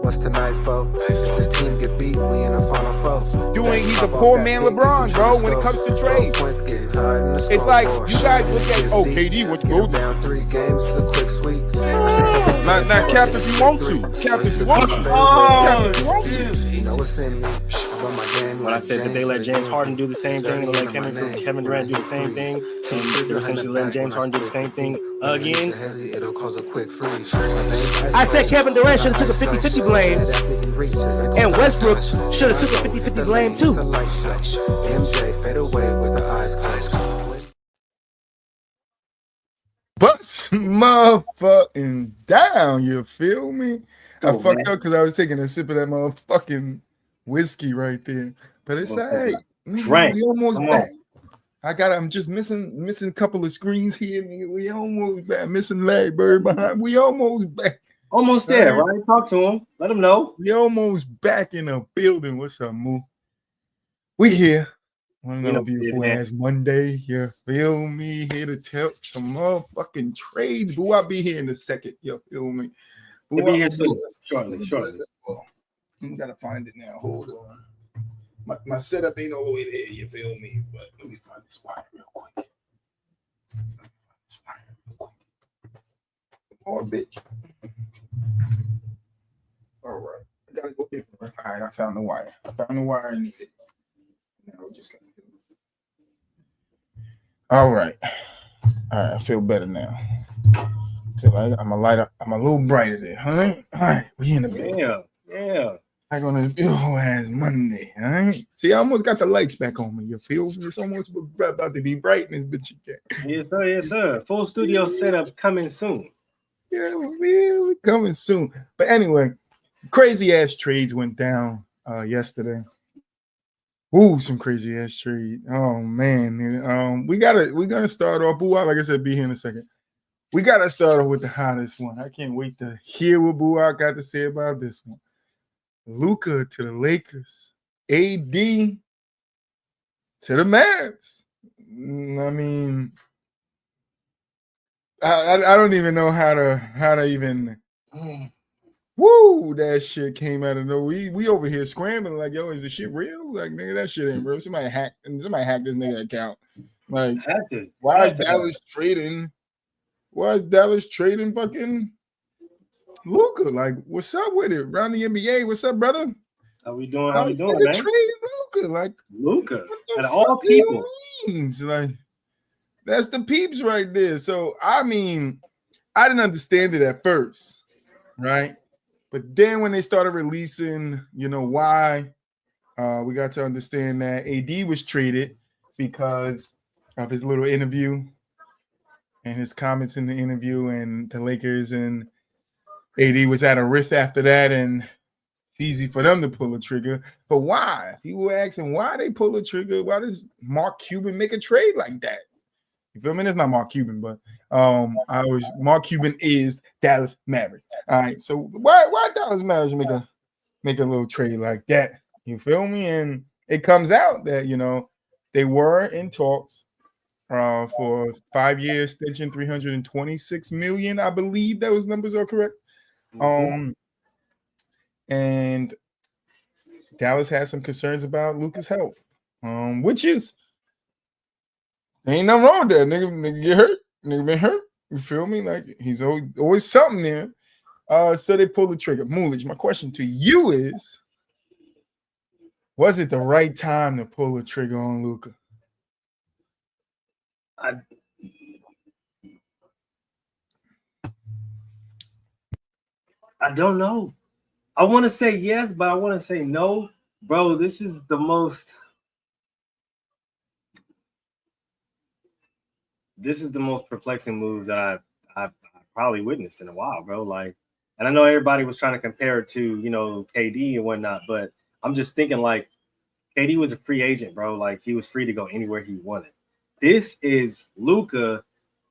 What's tonight, folks? If this team get beat, we in the final four. You ain't he's a poor man LeBron, bro, when it comes to trades. It's like you guys look at KD, what you go down 3 games, it's a quick sweep. Not cap if you want to. Cap if you want to. Cap if you want to. You know what's in me. When I said that they let James Harden do the same thing and let Kevin Durant do the same thing, and they're essentially letting James Harden do the same thing again. I said Kevin Durant should have took a 50-50 blame, and Westbrook should have took a 50-50 blame too. MJ fade away with the eyes closed. Bust motherfucking down, you feel me? I fucked up because I was taking a sip of that motherfucking whiskey right there. But it's all right. We almost back. I'm just missing a couple of screens here. We almost back. Missing Larry Bird behind. We almost back. Almost there, right? Talk to him. Let him know. We almost back in the building. What's up, Moo? We here. One beautiful ass Monday. You feel me? Here to tell some motherfucking trades. Boo, I'll be here in a second. You feel me? We'll be here soon. Shortly. You gotta find it now. Hold on. My setup ain't all the way there. You feel me? But let me find this spot real quick. Oh, bitch. All right. I gotta go different. All right, I found the wire. I need it. Now we're just gonna do it. All right. I feel better now. Feel like I'm a little brighter there, huh? All right, we in the building. Yeah. Like on this beautiful ass Monday, all right? See, I almost got the lights back on me. You feel me? It's almost about to be bright in this bitch again. Yes, sir. Full studio setup coming soon. Yeah, we're coming soon. But anyway, crazy ass trades went down yesterday. Ooh, some crazy ass trade. Oh man. We're gonna start off. Boo, like I said, be here in a second. We gotta start off with the hottest one. I can't wait to hear what Boo got to say about this one. Luka to the Lakers, AD to the Mavs. I mean, I don't even know how to even. Woo! That shit came out of nowhere. We over here scrambling like, yo, is the shit real? Like, nigga, that shit ain't real. Somebody hacked this nigga account. Like, why is Dallas trading? Why is Dallas trading fucking Luka? Like, what's up with it? Around the NBA, what's up, brother? How we doing, man? Trading Luka, like Luka, and all people. Like, that's the peeps right there. So, I mean, I didn't understand it at first, right? But then when they started releasing, why, we got to understand that AD was traded because of his little interview and his comments in the interview, and the Lakers and AD was at a rift after that, and it's easy for them to pull the trigger. But why? People were asking why they pull the trigger. Why does Mark Cuban make a trade like that? You feel me? It's not Mark Cuban, but Mark Cuban is Dallas Maverick. All right, so why Dallas Mavericks make a little trade like that? You feel me? And it comes out that they were in talks for a 5-year extension, $326 million. I believe those numbers are correct. And Dallas has some concerns about Luka's health, which is ain't nothing wrong with that. Nigga get hurt. Nigga been hurt. You feel me? Like, he's always something there. So they pulled the trigger. Moolich, my question to you is, was it the right time to pull the trigger on Luka? I don't know. I want to say yes, but I want to say no. Bro, this is the most perplexing moves that I've probably witnessed in a while, bro. Like, and I know everybody was trying to compare it to, KD and whatnot, but I'm just thinking, like, KD was a free agent, bro. Like, he was free to go anywhere he wanted. This is Luka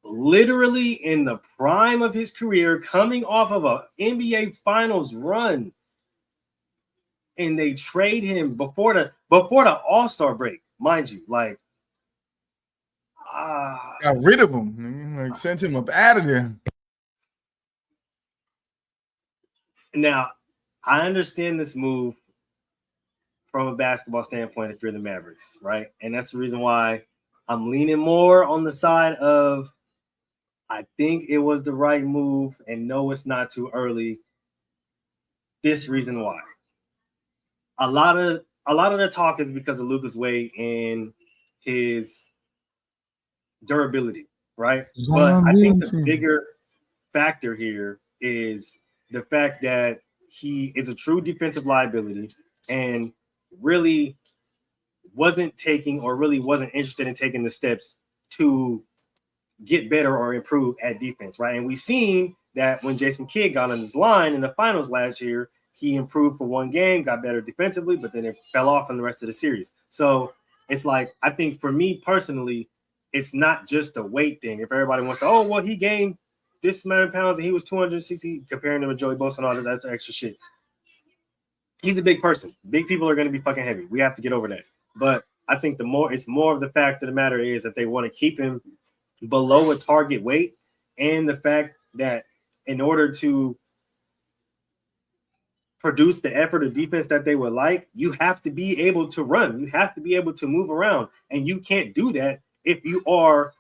literally in the prime of his career, coming off of an NBA Finals run, and they trade him before the All-Star break, mind you. Like, Got rid of him. Like sent him up out of there. Now, I understand this move from a basketball standpoint if you're the Mavericks, right? And that's the reason why I'm leaning more on the side of I think it was the right move, and no, it's not too early. This reason why. A lot of the talk is because of Luka's weight and his durability, right? But I think the bigger factor here is the fact that he is a true defensive liability and really wasn't taking or really wasn't interested in taking the steps to get better or improve at defense, right? And we've seen that when Jason Kidd got on his line in the finals last year, he improved for one game, got better defensively, but then it fell off in the rest of the series. So it's like, I think for me personally, it's not just a weight thing. If everybody wants to, oh, well, he gained this amount of pounds and he was 260, comparing him to Joey Bosa and all this extra shit. He's a big person. Big people are going to be fucking heavy. We have to get over that. But I think it's more of the fact of the matter is that they want to keep him below a target weight, and the fact that in order to produce the effort of defense that they would like, you have to be able to run. You have to be able to move around, and you can't do that if you are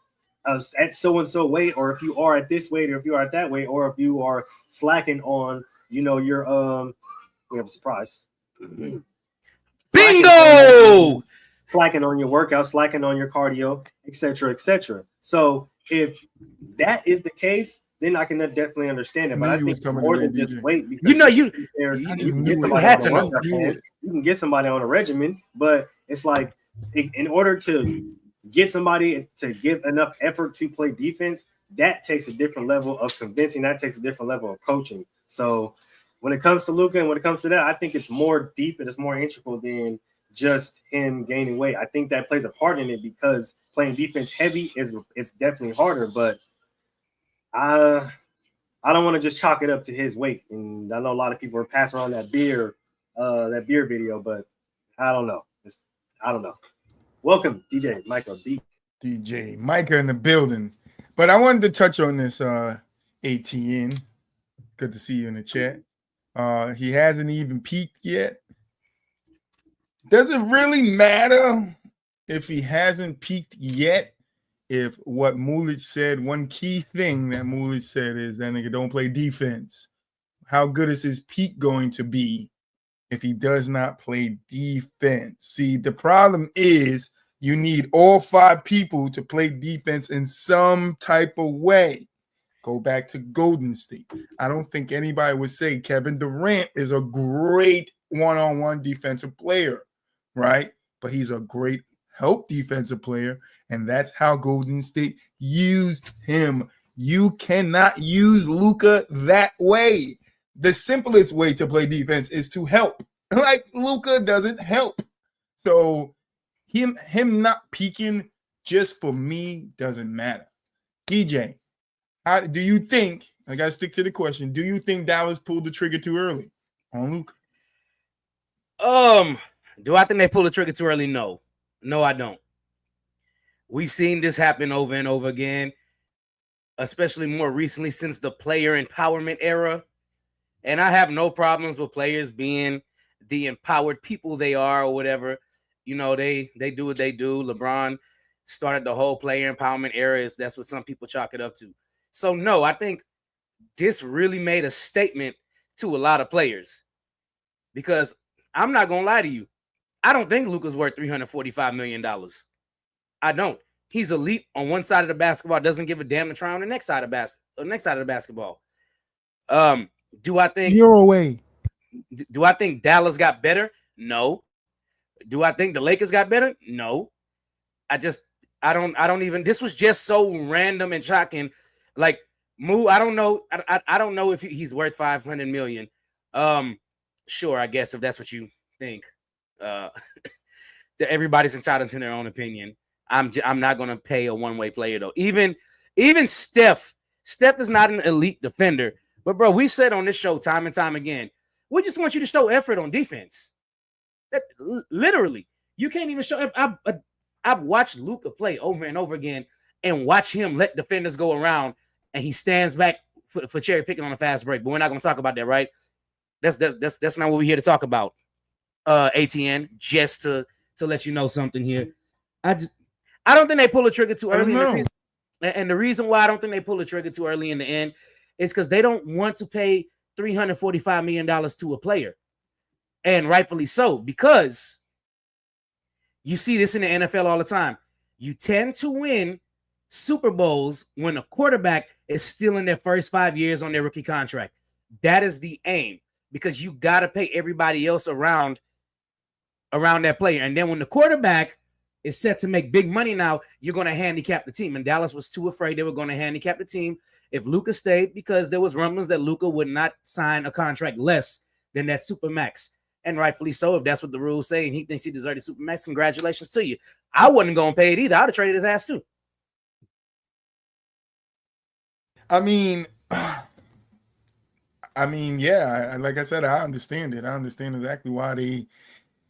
at so-and-so weight, or if you are at this weight, or if you are at that weight, or if you are slacking on, your we have a surprise. Bingo! Slacking on your workout, slacking on your cardio, etc., etc. So if that is the case, then I can definitely understand it. But I think more than just wait, because you can get somebody on a regimen, but it's like in order to get somebody to give enough effort to play defense, that takes a different level of convincing. That takes a different level of coaching. So when it comes to Luka and when it comes to that, I think it's more deep and it's more integral than just him gaining weight. I think that plays a part in it because playing defense heavy is definitely harder. But I don't want to just chalk it up to his weight. And I know a lot of people are passing around that beer video, but I don't know. I don't know. Welcome, DJ Michael D. DJ Micah in the building. But I wanted to touch on this ATN. Good to see you in the chat. He hasn't even peaked yet. Does it really matter if he hasn't peaked yet? If what Mulich said, one key thing that Mulich said is that nigga don't play defense. How good is his peak going to be if he does not play defense? See, the problem is you need all five people to play defense in some type of way. Go back to Golden State. I don't think anybody would say Kevin Durant is a great one-on-one defensive player, right? But he's a great help defensive player, and that's how Golden State used him. You cannot use Luka that way. The simplest way to play defense is to help. Like Luka doesn't help. So him not peaking just for me doesn't matter. DJ, how do you think, I got to stick to the question, do you think Dallas pulled the trigger too early on Luka? Do I think they pulled the trigger too early? No. No, I don't. We've seen this happen over and over again, especially more recently since the player empowerment era. And I have no problems with players being the empowered people they are or whatever. They do what they do. LeBron started the whole player empowerment era. That's what some people chalk it up to. So, no, I think this really made a statement to a lot of players, because I'm not going to lie to you. I don't think Luka's worth $345 million. I don't. He's elite on one side of the basketball, doesn't give a damn to try on the next side of the basketball. Do I think you're away? Do I think Dallas got better? No. Do I think the Lakers got better? No. I don't even. This was just so random and shocking. Like, Moo, I don't know. I don't know if he's worth $500 million. Sure, I guess if that's what you think. That everybody's entitled to their own opinion. I'm not going to pay a one-way player though. Even Steph is not an elite defender. But bro, we said on this show time and time again, we just want you to show effort on defense. That literally, you can't even show. I've watched Luka play over and over again. and watch him let defenders go around, and he stands back for cherry picking on a fast break. But we're not going to talk about that, right? That's not what we're here to talk about. ATN, just to let you know something here. I don't think they pull the trigger too early. And the reason why I don't think they pull the trigger too early in the end is because they don't want to pay $345 million to a player. And rightfully so, because you see this in the NFL all the time. You tend to win Super Bowls when a quarterback is still in their first 5 years on their rookie contract. That is the aim, because you got to pay everybody else around that player. And then when the quarterback is set to make big money now, you're going to handicap the team. And Dallas was too afraid they were going to handicap the team if Luka stayed, because there was rumblings that Luka would not sign a contract less than that Supermax. And rightfully so, if that's what the rules say and he thinks he deserved a Supermax, congratulations to you. I wasn't going to pay it either. I would have traded his ass too. I mean, yeah, like I said, I understand it. I understand exactly why they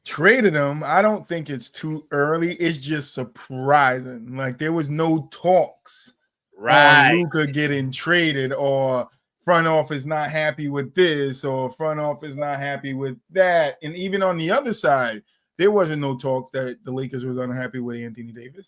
traded him. I don't think it's too early. It's just surprising. Like, there was no talks on Luka getting traded, or front office not happy with this, or front office not happy with that. And even on the other side, there wasn't no talks that the Lakers was unhappy with Anthony Davis.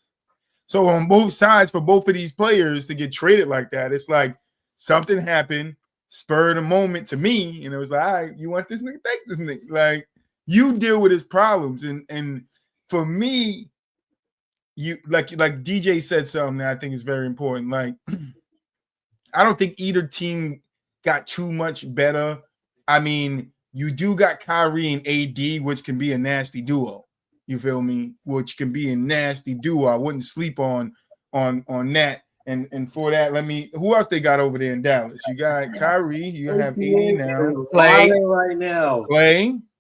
So on both sides, for both of these players to get traded like that, it's like something happened, spurred a moment to me, and it was like, all right, you want this nigga? Take this nigga. Like, you deal with his problems. And for me, you like DJ said something that I think is very important. Like, I don't think either team got too much better. I mean, you do got Kyrie and AD, which can be a nasty duo. You feel me? Which can be a nasty duo. I wouldn't sleep on that. And for that, who else they got over there in Dallas? You got Kyrie, you have AD now. Clay right now.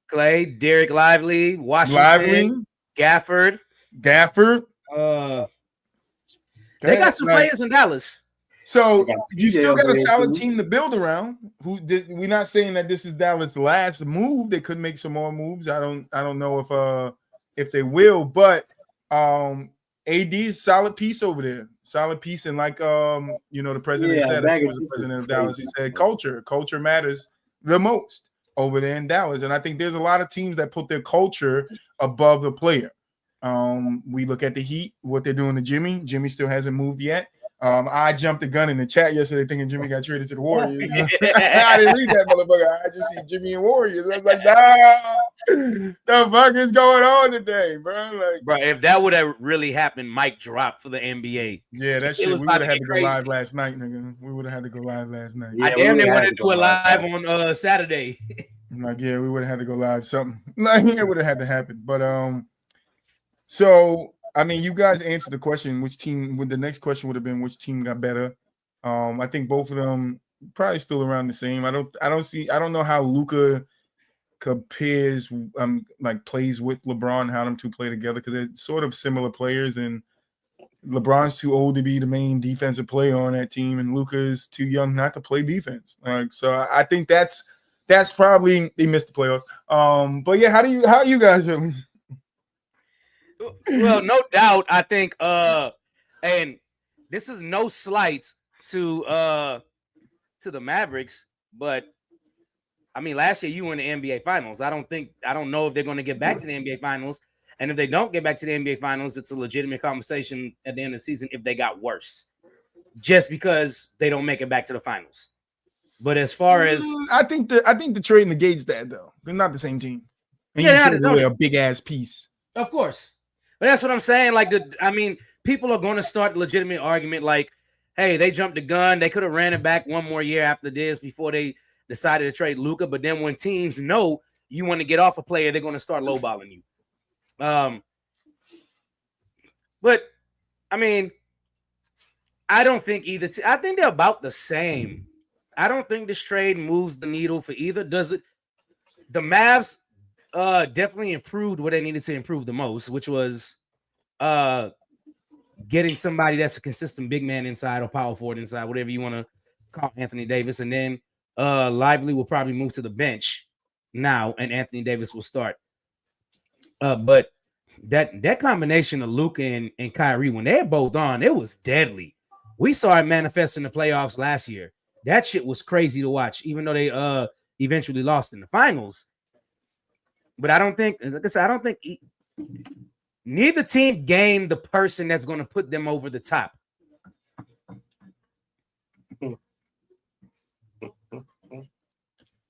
Clay, Derek Lively, Washington, Gafford. They got some players in Dallas. So you still got a solid team to build around. We're not saying that this is Dallas' last move. They could make some more moves. I don't know if they will, but AD's solid piece over there. Solid piece. And like the president said, he was the president of Dallas. He said culture matters the most over there in Dallas. And I think there's a lot of teams that put their culture above the player. We look at the Heat, what they're doing to Jimmy. Jimmy still hasn't moved yet. I jumped the gun in the chat yesterday thinking Jimmy got traded to the Warriors. I didn't read that motherfucker. I just see Jimmy and Warriors. I was like, nah, the fuck is going on today, bro? Like, bro, if that would have really happened, mic drop for the NBA. Yeah, that shit. We would have had to go live last night, nigga. We would have had to go live last night. I damn near wanted to do it live on Saturday. Like, yeah, we would have had to go live something. Like, it would have had to happen. But so I mean, you guys answered the question. Which team? The next question would have been which team got better. I think both of them probably still around the same. I don't know how Luka compares, like plays with LeBron, how them two play together, because they're sort of similar players. And LeBron's too old to be the main defensive player on that team, and Luka's too young not to play defense. Like, so I think that's probably they missed the playoffs. But yeah, how you guys feeling? Well, no doubt. I think, and this is no slight to the Mavericks, but I mean, last year you were in the NBA Finals. I don't know if they're going to get back to the NBA Finals, and if they don't get back to the NBA Finals, it's a legitimate conversation at the end of the season if they got worse, just because they don't make it back to the finals. But as far as I think the trade negates that, though. They're not the same team. And yeah, you trade away a big ass piece. Of course. But that's what I'm saying. Like, people are going to start the legitimate argument like, hey, they jumped the gun. They could have ran it back one more year after this before they decided to trade Luka. But then when teams know you want to get off a player, they're going to start lowballing you. But, I mean, I don't think either. I think they're about the same. I don't think this trade moves the needle for either. Does it? The Mavs definitely improved what they needed to improve the most, which was getting somebody that's a consistent big man inside or power forward inside, whatever you want to call Anthony Davis. And then Lively will probably move to the bench now, and Anthony Davis will start. But that combination of Luka and Kyrie, when they're both on, it was deadly. We saw it manifest in the playoffs last year. That shit was crazy to watch, even though they eventually lost in the finals. But I don't think, like I said, I don't think neither team gained the person that's going to put them over the top.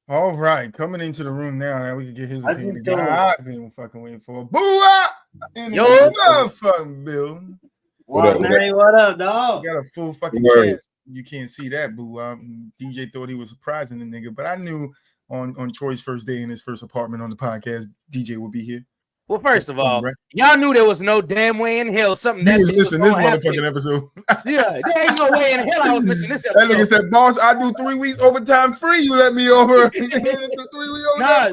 All right, coming into the room now we can get his I opinion. just don't- I've been fucking waiting for Boo in the Yo. motherfucking building. What up, What up, dog? Got a full fucking Word. cast. You can't see that, Boo. DJ thought he was surprising the nigga, but I knew on Troy's first day in his first apartment on the podcast, DJ would be here. Well, first of all, Right. y'all knew there was no damn way in hell something He that was big missing this gonna happen. motherfucking episode. Yeah, there ain't no way in hell I was missing this That nigga episode. said, "Boss, I do 3 weeks overtime free. You let me over 3 weeks Nah, overtime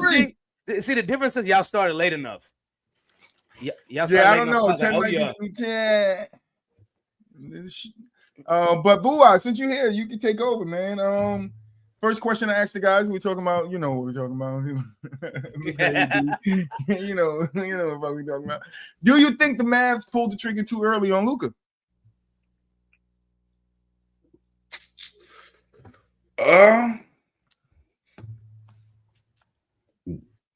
free." see, the difference is y'all started late enough. Y'all Yeah, started I late don't enough, know. so I was 10 like, might oh, be 10. But Boo, since you're here, you can take over, man. First question I asked the guys, we're talking about, you know what we're talking about. you know what we're talking about. Do you think the Mavs pulled the trigger too early on Luka?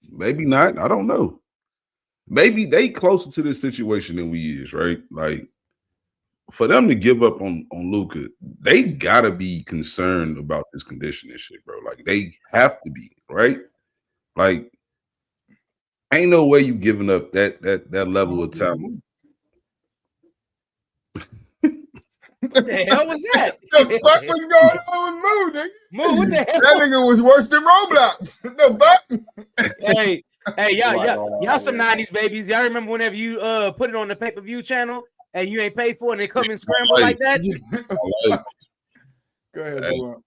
Maybe not. I don't know. Maybe they closer to this situation than we is, right? Like for them to give up on Luka, they gotta be concerned about this condition and shit, bro. Like they have to be, right? Like ain't no way you giving up that level of talent. what the hell was that? The fuck was going on with Moo, nigga? Moo, what the hell? That nigga was worse than Roblox. The fuck? Hey, y'all some 90s babies. Y'all remember whenever you put it on the pay-per-view channel and you ain't paid for it and they come in scramble like that? Like, Go ahead, Hey. Boo.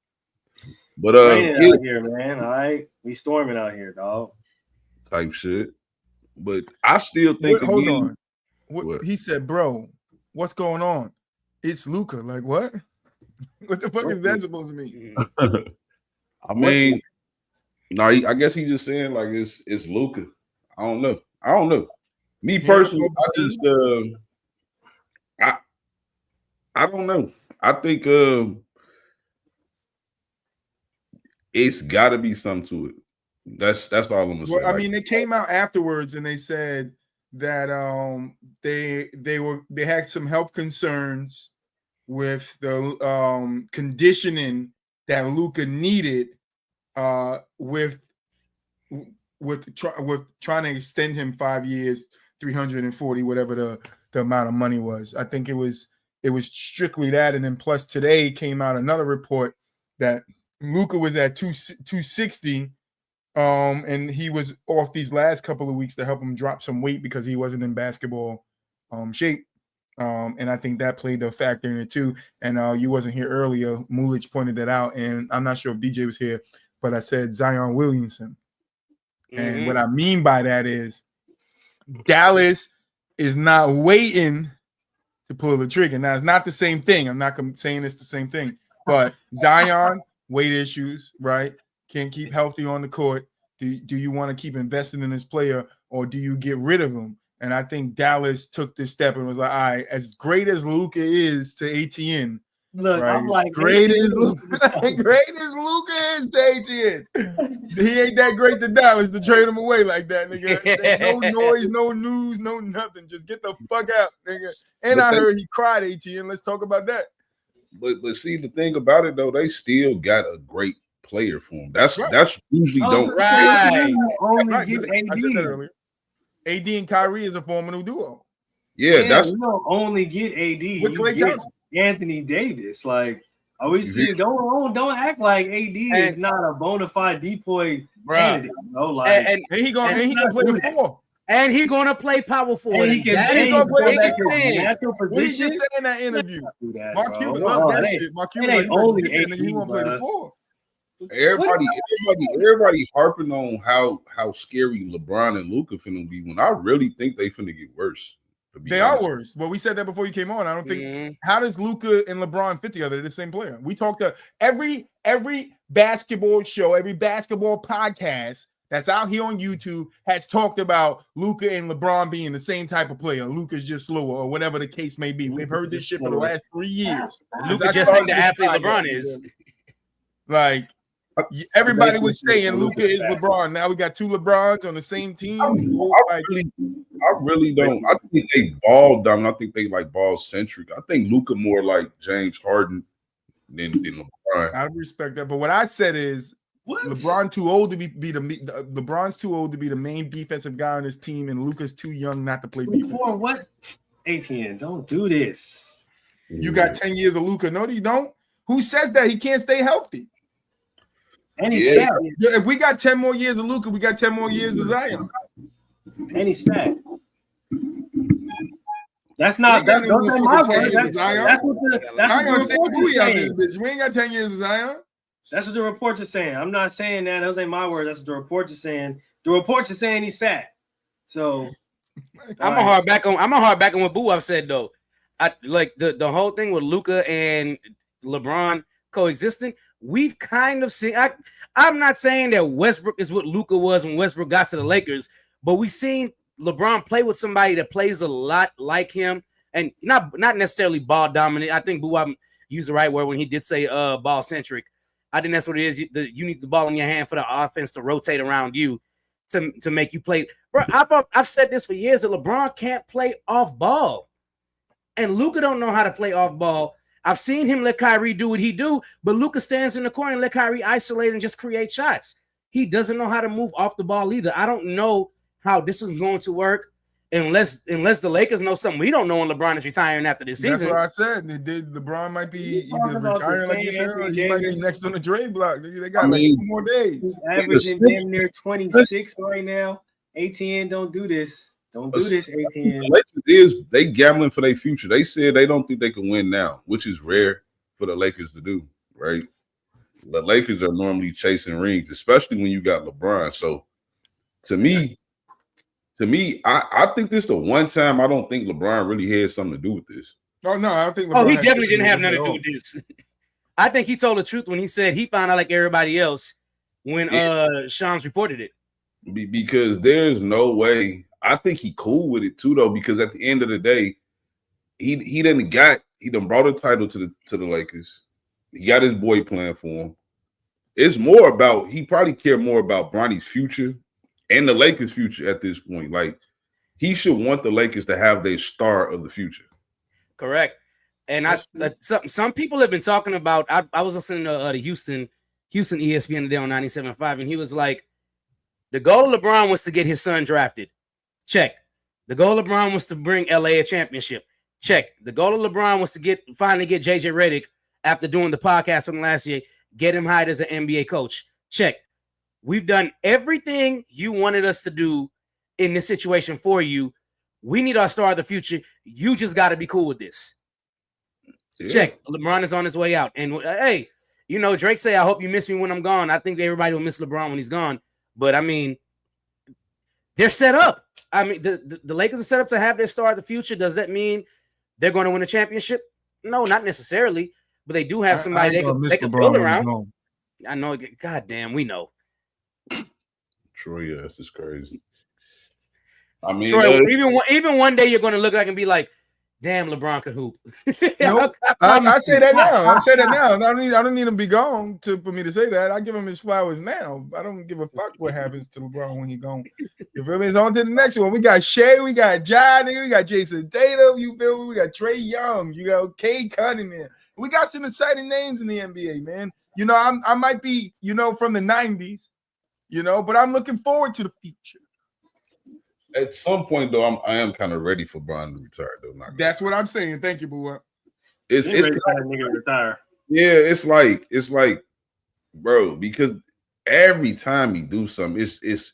but Raining out here, man. All right, we storming out here, dog. type shit. But I still think Hold again, on. What? He said, bro, what's going on? It's Luka. Like, what? What the fuck is that supposed to mean? I mean, no, I guess he's just saying like it's Luka. I don't know. Me personally, I just I don't know. I think it's got to be something to it. That's all I'm gonna say. Well, I Like, mean, they came out afterwards and they said that they had some health concerns with the conditioning that Luka needed with trying to extend him 5 years, 340, whatever the amount of money was. I think it was strictly that, and then plus today came out another report that Luka was at 260. And he was off these last couple of weeks to help him drop some weight because he wasn't in basketball shape. And I think that played a factor in it too. And you wasn't here earlier. Mulich pointed that out, and I'm not sure if DJ was here, but I said Zion Williamson. And what I mean by that is Dallas is not waiting to pull the trigger. Now, it's not the same thing. I'm not saying it's the same thing, but Zion, weight issues, right? Can't keep healthy on the court. Do you want to keep investing in this player, or do you get rid of him? And I think Dallas took this step and was like, all right, as great as Luka is to ATN, Look, right? I'm like, great as Luka is to ATN. He ain't that great to Dallas to trade him away like that, nigga. No noise, no news, no nothing. Just get the fuck out, nigga. And But I heard he cried ATN. Let's talk about that. but see the thing about it though, they still got a great player for him. That's usually don't. Right. Only Right, give I said that AD. earlier. AD and Kyrie is a formidable duo. Yeah, Yeah, that's you don't only get AD. With You Klay get Thompson. Anthony Davis. Like, are we You seeing? Don't act like AD is not a bona fide decoy candidate. You know, like, And he gonna play the four. and he gonna play power forward. and he can That play is gonna the play biggest that thing. natural What did he position. just say in that interview? Do that, Mark bro. Cuban No, loved that it ain't- shit. Mark it Cuban ain't like, only he AD, want to play the bruh. four. everybody harping on how scary LeBron and Luka finna be when I really think they finna get worse. To be They are honest. worse. Well, we said that before you came on. I don't think. Mhm. How does Luka and LeBron fit together? They're the same player. We talked to every basketball show, every basketball podcast that's out here on YouTube has talked about Luka and LeBron being the same type of player. Luka's just slower, or whatever the case may be. We've heard this shit for the last 3 years. Luka just ain't the athlete LeBron is. Like everybody was saying Luka is LeBron. Now we got 2 LeBrons on the same team. I really don't. I think they ball dominant. I think they like ball centric. I think Luka more like James Harden than LeBron. I respect that, but what I said is LeBron's too old to be LeBron's too old to be the main defensive guy on his team, and Luka's too young not to play defense. For what? ATN, don't do this. You got 10 years of Luka. No, you don't. Who says that he can't stay healthy? And he's fat. If we got 10 more years of Luka, we got 10 more years of Zion. And he's fat. That's not my word. That's what the reports are saying. We ain't got 10 years of Zion. That's what the reports are saying. I'm not saying that. Those ain't my words. That's what the reports are saying. The reports are saying he's fat. So I'm a hard back on what Boo I've said though. I like the whole thing with Luka and LeBron coexisting. We've kind of seen. I'm not saying that Westbrook is what Luka was when Westbrook got to the Lakers, but we've seen LeBron play with somebody that plays a lot like him, and not necessarily ball dominant. I think Boo used the right word when he did say ball centric. I think that's what it is. You need the ball in your hand for the offense to rotate around you to make you play. Bro, I've said this for years that LeBron can't play off ball, and Luka don't know how to play off ball. I've seen him let Kyrie do what he do, but Luka stands in the corner and let Kyrie isolate and just create shots. He doesn't know how to move off the ball either. I don't know how this is going to work unless the Lakers know something we don't know when LeBron is retiring after this season. That's what I said. LeBron might be either retiring like you said, or he might be next on the trade block. They got 2 more days. He's averaging damn near 26 right now. ATN, don't do this. Don't do this, ATN. The Lakers they gambling for their future. They said they don't think they can win now, which is rare for the Lakers to do, right? The Lakers are normally chasing rings, especially when you got LeBron. So to me, I think this is the one time I don't think LeBron really had something to do with this. Oh, no, I don't think LeBron he definitely didn't have nothing to do with this. I think he told the truth when he said he found out like everybody else when Shams reported it. Because there's no way. I think he cool with it too, though, because at the end of the day, he done brought a title to the Lakers. He got his boy playing for him. It's more about he probably care more about Bronny's future and the Lakers' future at this point. Like he should want the Lakers to have their star of the future. Correct. And some people have been talking about. I was listening to the Houston ESPN today on 97.5, and he was like, the goal of LeBron was to get his son drafted. Check. The goal of LeBron was to bring LA a championship. Check. The goal of LeBron was to finally get JJ Redick after doing the podcast from last year, get him hired as an NBA coach. Check. We've done everything you wanted us to do in this situation for you. We need our star of the future. You just got to be cool with this. Yeah. Check. LeBron is on his way out. And hey, Drake say, I hope you miss me when I'm gone. I think everybody will miss LeBron when he's gone. But I mean, they're set up. I mean, the Lakers are set up to have their star of the future. Does that mean they're going to win a championship? No, not necessarily. But they do have somebody they can build around. I know. God damn, we know. Troy, this is crazy. I mean, Troy, even one day you're going to look like and be like, damn, LeBron could hoop. Nope. I say that now. I say that now. I don't need him to be gone for me to say that. I give him his flowers now. I don't give a fuck what happens to LeBron when he's gone. You feel me? It's on to the next one. We got Shea, we got John, we got Jason Tatum. You feel me? We got Trae Young. You got Cade Cunningham. We got some exciting names in the NBA, man. I might be, from the 90s, but I'm looking forward to the future. At some point, though, I am kind of ready for Bron to retire, though. That's what I'm saying. Thank you, boo. It's ready for that nigga to retire. Yeah, it's like, bro, because every time you do something, it's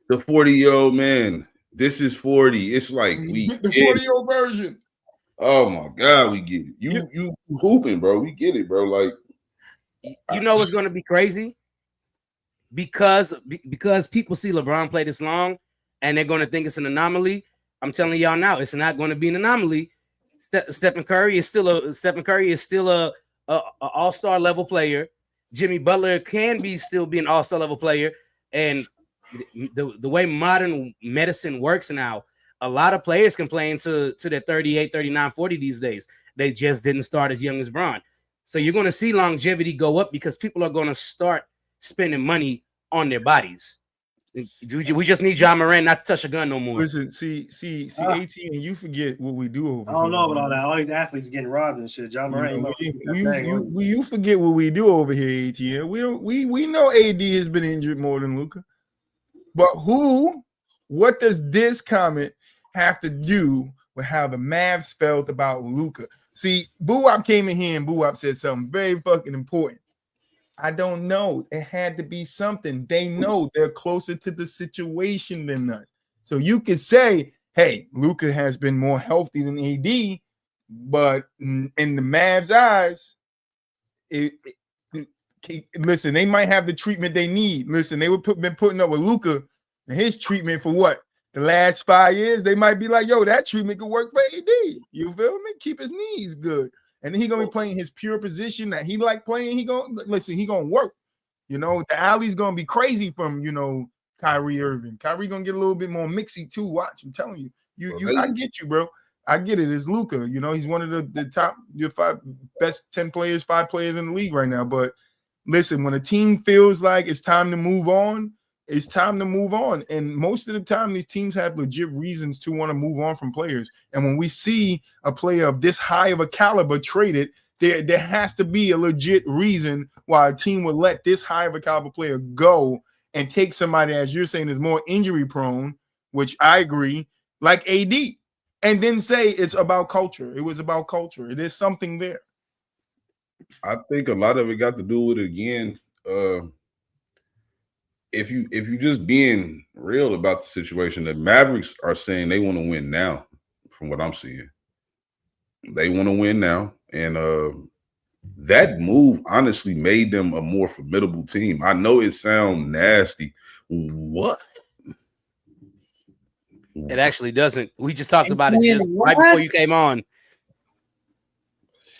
the 40-year-old man. This is 40. It's like we the 40-year-old version. Oh my God, we get it. You hooping, bro. We get it, bro. Like, what's going to be crazy? Because people see LeBron play this long and they're going to think it's an anomaly. I'm telling y'all now, it's not going to be an anomaly. Stephen Curry is still a all-star level player. Jimmy Butler can still be an all-star level player. And the way modern medicine works now, a lot of players can play into their 38, 39, 40 these days. They just didn't start as young as Bron. So you're going to see longevity go up because people are going to start spending money on their bodies. We just need John Moran not to touch a gun no more. Listen, see, AT, and you forget what we do over I don't here. know about all that. All these athletes getting robbed and shit. John Moran, you forget what we do over here, AT. We know AD has been injured more than Luka. But what does this comment have to do with how the Mavs felt about Luka? See, Boo-Wop came in here and Boo-Wop said something very fucking important. I don't know. It had to be something. They know they're closer to the situation than us. So you could say, hey, Luka has been more healthy than AD, but in the Mavs' eyes, listen, they might have the treatment they need. Listen, they been putting up with Luka and his treatment for what? The last 5 years, they might be like, yo, that treatment could work for AD. You feel me? Keep his knees good. And then he gonna be playing his pure position that he like playing. He gonna work. You know, the alley's gonna be crazy from Kyrie Irving. Kyrie gonna get a little bit more mixy too. Watch, I'm telling you. I get you, bro. I get it. It's Luka. You know, he's one of the top 5 best 10 players, 5 players in the league right now. But listen, when a team feels like it's time to move on, it's time to move on. And most of the time, these teams have legit reasons to want to move on from players. And when we see a player of this high of a caliber traded, there has to be a legit reason why a team would let this high of a caliber player go and take somebody, as you're saying, is more injury prone, which I agree, like AD, and then say it's about culture. It was about culture. There's something there. I think a lot of it got to do with it again. If you just being real about the situation, the Mavericks are saying they want to win now, from what I'm seeing. They want to win now. And that move honestly made them a more formidable team. I know it sounds nasty. What? It actually doesn't. We just talked about it just right before you came on.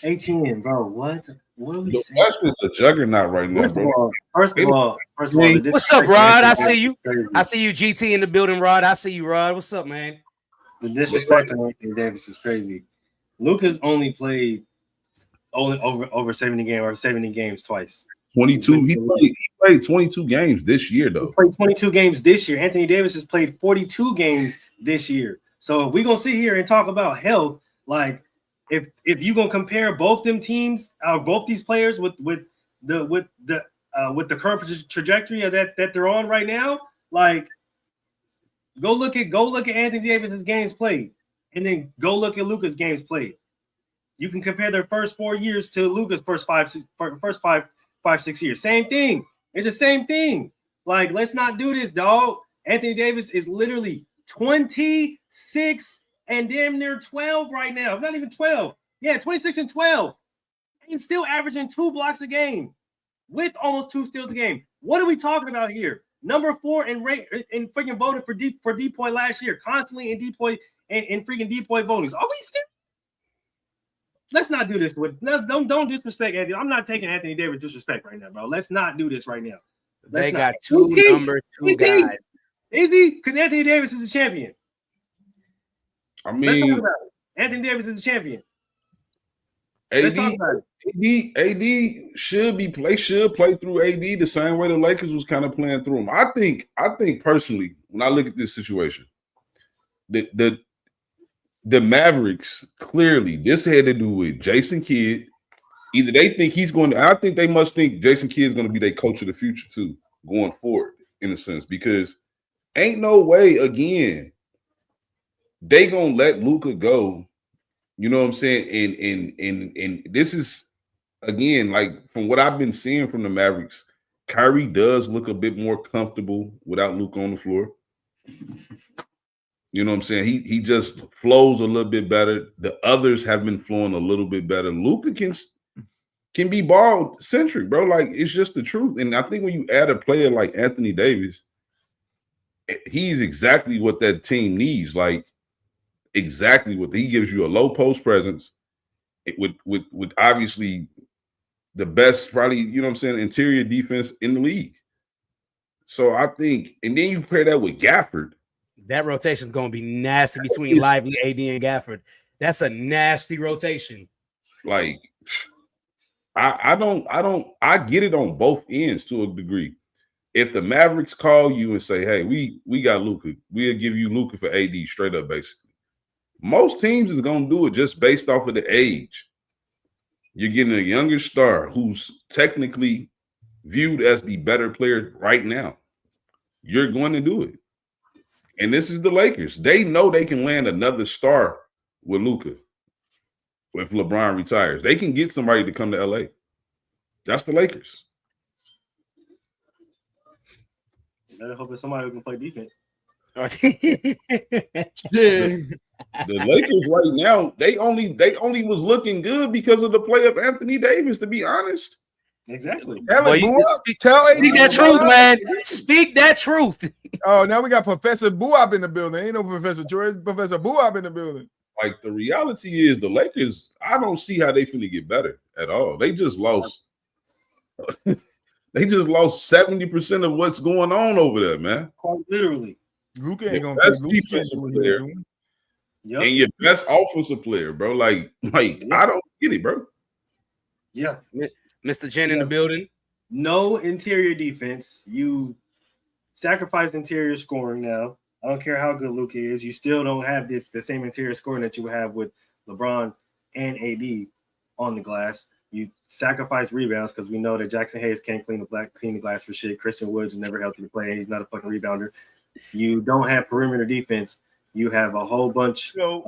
ATN, bro. What are we The saying? West is a juggernaut right now, bro. First of all, what's up, Rod? I see you. I see you, GT, in the building, Rod. I see you, Rod. What's up, man? The disrespect on Anthony Davis is crazy. Luka's only played over 70 games or 70 games twice. 22. He played 22 games this year, though. He played 22 games this year. Anthony Davis has played 42 games this year. So if we're gonna sit here and talk about health, like if you're gonna compare both them teams, both these players with the current trajectory of that they're on right now, like go look at Anthony Davis's games played, and then go look at Luka's games played. You can compare their first 4 years to Luka's first five, 6 years. Same thing. It's the same thing. Like, let's not do this, dog. Anthony Davis is literally 26 and damn near 12 right now. Not even 12. Yeah, 26 and 12. And still averaging 2 blocks a game with almost 2 steals a game. What are we talking about here? Number 4 in freaking voted for DPOY last year, constantly in DPOY and freaking DPOY votings. Are we still? Let's not do this. Don't disrespect Anthony. I'm not taking Anthony Davis disrespect right now, bro. Let's not do this right now. They got 2 number 2 guys. Is he? Because Anthony Davis is a champion. I mean, let's talk about it. Anthony Davis is a champion. AD should play through AD the same way the Lakers was kind of playing through him. I think personally, when I look at this situation, the Mavericks, clearly this had to do with Jason Kidd. Either they think he's going to, I think they must think Jason Kidd is going to be their coach of the future too, going forward, in a sense, because ain't no way again they gonna let Luka go. You know what I'm saying? And this is again, like from what I've been seeing from the Mavericks, Kyrie does look a bit more comfortable without Luka on the floor. You know what I'm saying? He just flows a little bit better. The others have been flowing a little bit better. Luka can be ball centric, bro. Like, it's just the truth. And I think when you add a player like Anthony Davis, he's exactly what that team needs. Like, exactly what he gives you, a low post presence with obviously the best, probably, you know what I'm saying, interior defense in the league. So I think, and then you pair that with Gafford. That rotation is going to be nasty between Lively, AD, and Gafford. That's a nasty rotation. Like, I get it on both ends to a degree. If the Mavericks call you and say, hey, we got Luka, we'll give you Luka for AD straight up, basically. Most teams is going to do it just based off of the age. You're getting a younger star who's technically viewed as the better player right now. You're going to do it. And this is the Lakers. They know they can land another star with Luka. If LeBron retires, they can get somebody to come to LA. That's the Lakers. Better hope it's somebody who can play defense. The Lakers right now, they only was looking good because of the play of Anthony Davis, to be honest. Exactly. Speak that truth, man. Speak that truth. Oh, now we got Professor Buop in the building. Ain't no Professor Troy, Professor Buop in the building. Like, the reality is the Lakers, I don't see how they finna get better at all. They just lost. They just lost 70% of what's going on over there, man. Quite literally. Luka ain't gonna Best play. defensive player Yep. and your best offensive player, bro. Like I don't get it, bro. Yeah. Mr. Jen in the building. No interior defense. You sacrifice interior scoring now. I don't care how good Luka is. You still don't have the same interior scoring that you would have with LeBron and AD on the glass. You sacrifice rebounds because we know that Jackson Hayes can't clean the glass for shit. Christian Woods is never healthy to play. He's not a fucking rebounder. You don't have perimeter defense. You have a whole bunch of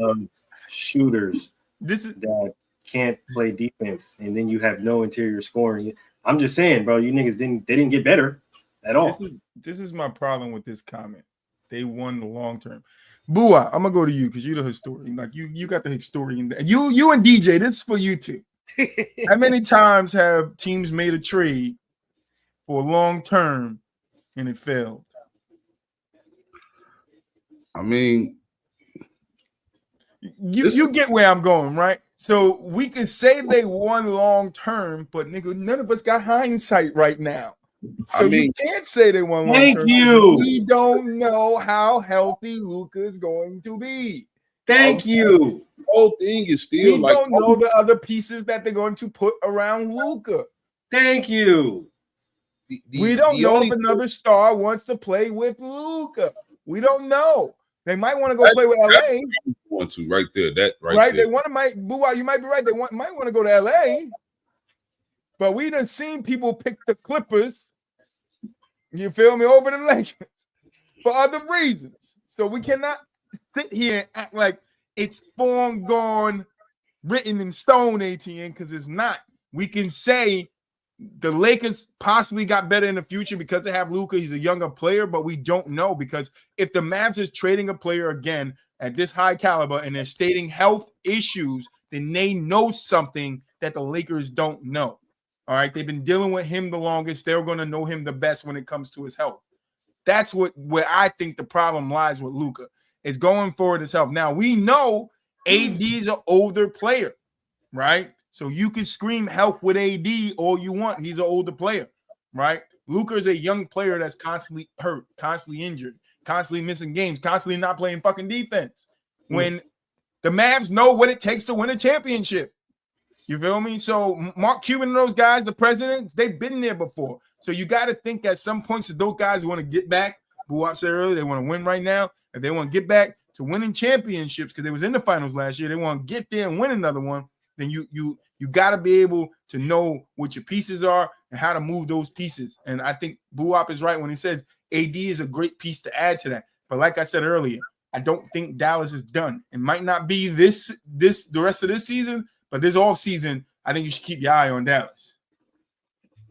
shooters that can't play defense, and then you have no interior scoring. I'm just saying, bro, you niggas didn't get better at all. This is my problem with this comment. They won the long term. Bua, I'm gonna go to you because you're the historian. Like you got the historian. You and DJ, this is for you two. How many times have teams made a trade for long term and it failed? I mean, you get where I'm going, right? So we can say they won long term, but nigga, none of us got hindsight right now. So you can't say they won long term. Thank you. We don't know how healthy Luka is going to be. Thank you. The whole thing is still We like don't know the other pieces that they're going to put around Luka. Thank you. We don't know if another star wants to play with Luka. We don't know. They might want to go play with LA. Want to right there, that right, right there. They want to you might be right. They might want to go to LA, but we done seen people pick the Clippers. You feel me, over the Lakers for other reasons. So we cannot sit here and act like it's foregone, written in stone, ATN, because it's not. We can say the Lakers possibly got better in the future because they have Luka. He's a younger player, but we don't know, because if the Mavs is trading a player again at this high caliber and they're stating health issues, then they know something that the Lakers don't know. All right, they've been dealing with him the longest. They're going to know him the best when it comes to his health. That's where I think the problem lies with Luka, is going forward his health. Now, we know AD is an older player, right? So you can scream health with AD all you want. He's an older player, right? Luka is a young player that's constantly hurt, constantly injured, constantly missing games, constantly not playing fucking defense. When the Mavs know what it takes to win a championship. You feel me? So Mark Cuban and those guys, the president, they've been there before. So you got to think at some points that those guys want to get back. Buat said earlier, they want to win right now. If they want to get back to winning championships, because they was in the finals last year, they want to get there and win another one. Then you got to be able to know what your pieces are and how to move those pieces. And I think Buop is right when he says AD is a great piece to add to that. But like I said earlier, I don't think Dallas is done. It might not be the rest of this season, but this off season, I think you should keep your eye on Dallas.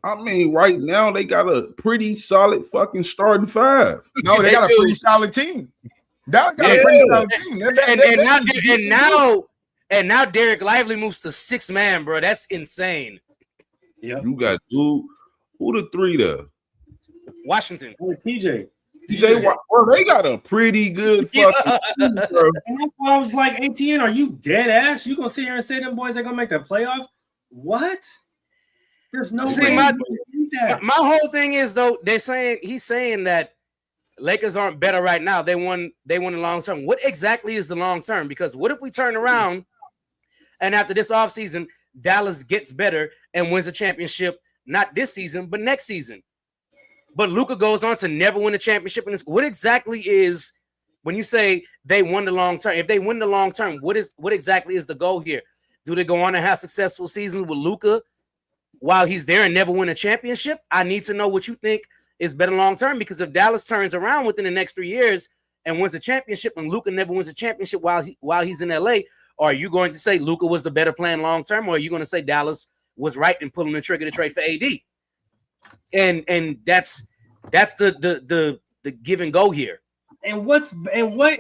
I mean, right now they got a pretty solid fucking starting five. No, they got a pretty solid team. Dallas got a pretty solid team. And now Derek Lively moves to 6 man, bro. That's insane. Yeah. You got who the three there? Washington. PJ. Bro, they got a pretty good fucking team, bro. And that's why I was like, ATN, are you dead ass? You gonna sit here and say them boys are gonna make the playoffs? What? There's no way. that. My whole thing is though, he's saying that Lakers aren't better right now. They won the long term. What exactly is the long term? Because what if we turn around and after this offseason, Dallas gets better and wins a championship, not this season, but next season. But Luka goes on to never win a championship. And what exactly is, when you say they won the long term, if they win the long term, what exactly is the goal here? Do they go on and have successful seasons with Luka while he's there and never win a championship? I need to know what you think is better long term, because if Dallas turns around within the next 3 years and wins a championship and Luka never wins a championship while he's in LA, are you going to say Luka was the better plan long term, or are you going to say Dallas was right in pulling the trigger to trade for AD? And that's the give and go here. And what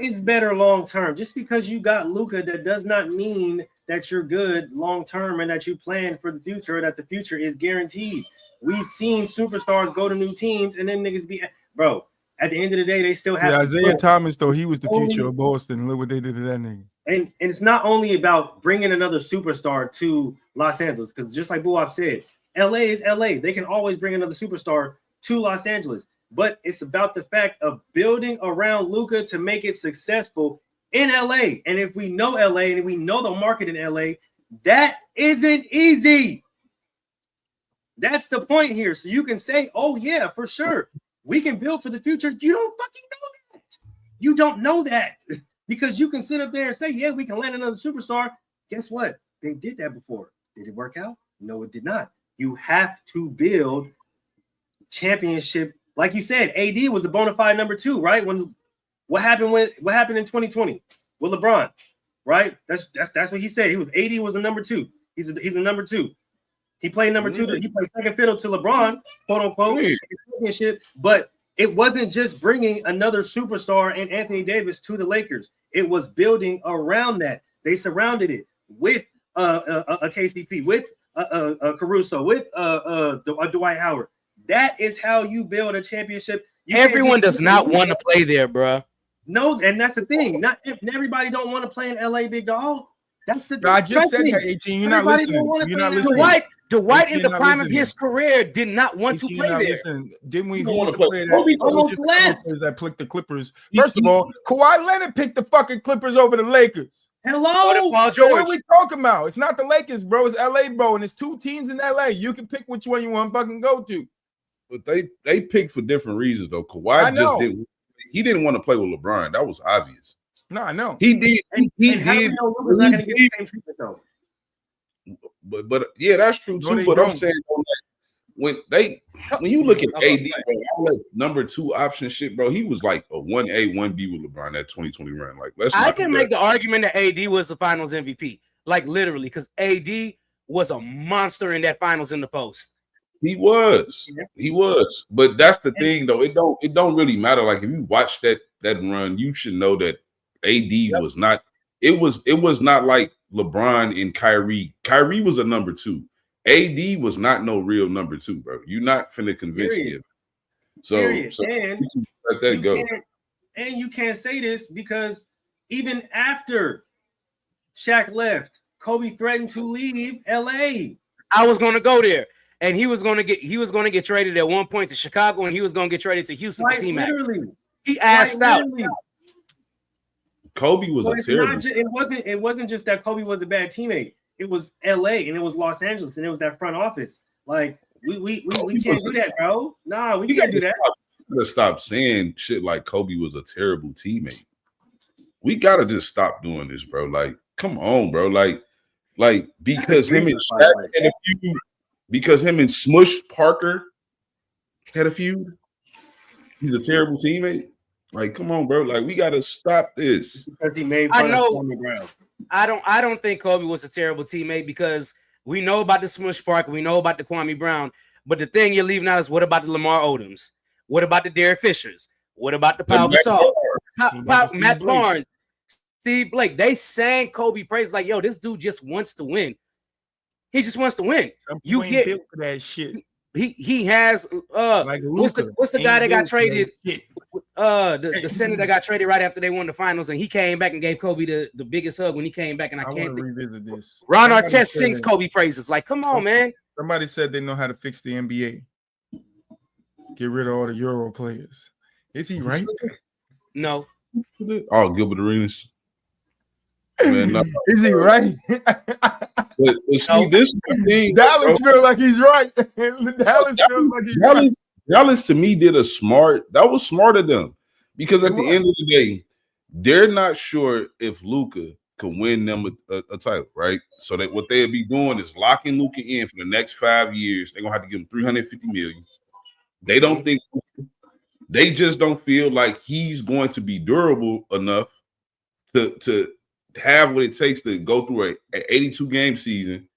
is better long term? Just because you got Luka, that does not mean that you're good long term and that you plan for the future, or that the future is guaranteed. We've seen superstars go to new teams and then niggas be, bro. At the end of the day, they still have Isaiah Thomas, though, he was the future of Boston. Look what they did to that nigga. And it's not only about bringing another superstar to Los Angeles, because just like Buwap said, LA is LA. They can always bring another superstar to Los Angeles. But it's about the fact of building around Luka to make it successful in LA. And if we know LA and we know the market in LA, that isn't easy. That's the point here. So you can say, oh, yeah, for sure, we can build for the future. You don't fucking know that. You don't know that, because you can sit up there and say, yeah, we can land another superstar. Guess what? They did that before. Did it work out? No, it did not. You have to build championship. Like you said, AD was a bona fide number 2, right? What happened in 2020 with LeBron, right? That's what he said. AD was a number 2. He's a number 2. He played number 2. He played second fiddle to LeBron, quote unquote, championship. But it wasn't just bringing another superstar and Anthony Davis to the Lakers. It was building around that. They surrounded it with a KCP, with Caruso, with Dwight Howard. That is how you build a championship. Everyone does not want to play there, bro. No, and that's the thing. Not everybody don't want to play in LA, big dog. That's the thing. I just said that, 18. You're not listening. You're not listening. Dwight in the prime of his career did not want to play there. Listen, didn't we want to play Kobe almost left. that picked the Clippers? First of all, Kawhi Leonard picked the fucking Clippers over the Lakers. Hello, Paul So George. what are we talking about? It's not the Lakers, bro. It's LA, bro, and it's 2 teams in LA. You can pick which one you want to fucking go to. But they picked for different reasons though. Kawhi just didn't. He didn't want to play with LeBron. That was obvious. No, I know. He did. He how do did. we know Luka's not going to get the same treatment though? But yeah, that's true too. No, but don't. I'm saying when you look at AD, bro, all that number 2 option shit, bro, he was like a 1A, 1B with LeBron that 2020 run. Like, I can make the argument that AD was the Finals MVP, like literally, because AD was a monster in that Finals in the post. He was. But that's the thing, though. It don't really matter. Like, if you watch that run, you should know that AD was not. It was not like LeBron and Kyrie. Kyrie was a number 2. AD was not no real number 2, bro. You're not finna convince me of it. So and let that go. And you can't say this because even after Shaq left, Kobe threatened to leave LA. I was going to go there, and he was going to get traded at one point to Chicago, and he was going to get traded to Houston for T-Mac. He asked out. Kobe was a terrible. It wasn't just that Kobe was a bad teammate. It was LA and it was Los Angeles and it was that front office. Like we can't do that, bro. Nah, we can't do that. We gotta stop saying shit like Kobe was a terrible teammate. We gotta just stop doing this, bro. Like, come on, bro. Like because him and Shaq had a feud, because him and Smush Parker had a feud. He's a terrible teammate. Like, come on, bro. Like, we gotta stop this. Because he made fun of on the ground. I don't think Kobe was a terrible teammate, because we know about the Smush Parker, we know about the Kwame Brown, but the thing you're leaving out is, what about the Lamar Odoms? What about the Derek Fishers? What about the Pau Gasol? Matt Barnes, Steve Blake? They sang Kobe praise like, yo, this dude just wants to win. He just wants to win. You get built for that shit. He has like what's the guy that got traded? The center that got traded right after they won the finals, and he came back and gave Kobe the biggest hug when he came back. And I can't revisit this. Ron Artest sings Kobe praises. Like, come on, man. Somebody said they know how to fix the NBA. get rid of all the Euro players. Is he right? No. Oh, Gilbert Arenas. Man, no. Is he right? But see, this is the thing. Dallas feels like he's right. Dallas feels like he's right. Dallas to me that was smart of them. Because at the end of the day, they're not sure if Luka can win them a title, right? So that what they'll be doing is locking Luka in for the next 5 years. They're gonna have to give him $350 million. They just don't feel like he's going to be durable enough to have what it takes to go through an 82 game season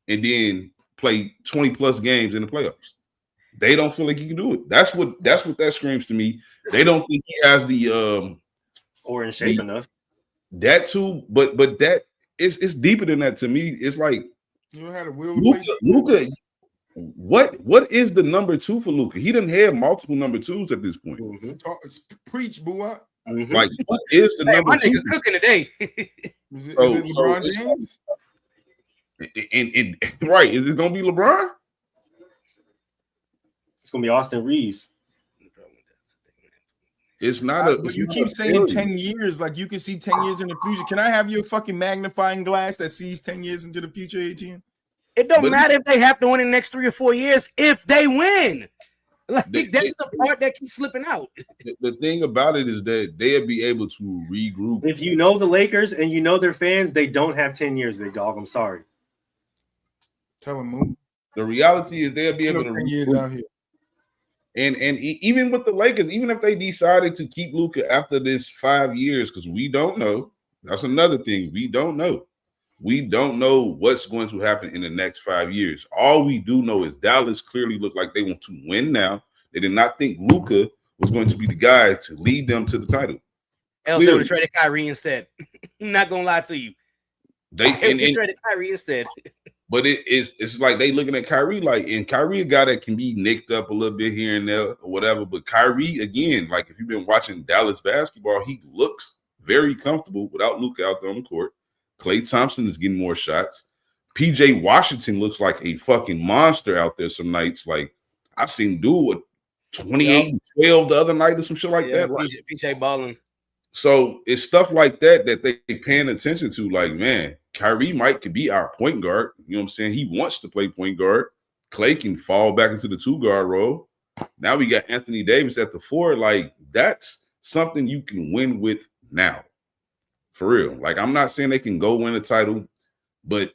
and then play 20 plus games in the playoffs. They don't feel like he can do it. That's what that screams to me. They don't think he has the or in shape enough. That too, but that it's deeper than that to me. It's like you don't have a will. Luka. What is the number 2 for Luka? He didn't have multiple number 2s at this point. Mm-hmm. Preach, boo. Like, what is the number my 2? nigga cooking today. Is it LeBron James? And right, is it gonna be LeBron? It's gonna be Austin Reeves. It's not but you keep saying 10 years, like you can see 10 years in the future. Can I have your fucking magnifying glass that sees 10 years into the future, 18? It don't matter if they have to win in the next 3 or 4 years if they win. Like that's the part that keeps slipping out. The thing about it is that they'll be able to regroup. If you know the Lakers and you know their fans, they don't have 10 years, big dog. I'm sorry. Tell them move. The reality is they'll be able to 10 years out here. And even with the Lakers, even if they decided to keep Luka after this 5 years, because we don't know. That's another thing. We don't know. We don't know what's going to happen in the next 5 years. All we do know is Dallas clearly looked like they want to win now. They did not think Luka was going to be the guy to lead them to the title. Else they would have traded Kyrie instead. I'm not gonna lie to you. They traded Kyrie instead. But it's like they looking at Kyrie like, and Kyrie a guy that can be nicked up a little bit here and there or whatever. But Kyrie, again, like if you've been watching Dallas basketball, he looks very comfortable without Luka out there on the court. Klay Thompson is getting more shots. PJ Washington looks like a fucking monster out there some nights. Like I've seen do a 28 and 12 the other night or some shit like that. Like, PJ balling. So it's stuff like that they paying attention to. Like, man, Kyrie could be our point guard. You know what I'm saying? He wants to play point guard. Klay can fall back into the 2-guard role. Now we got Anthony Davis at the 4. Like, that's something you can win with now. For real. Like, I'm not saying they can go win a title, but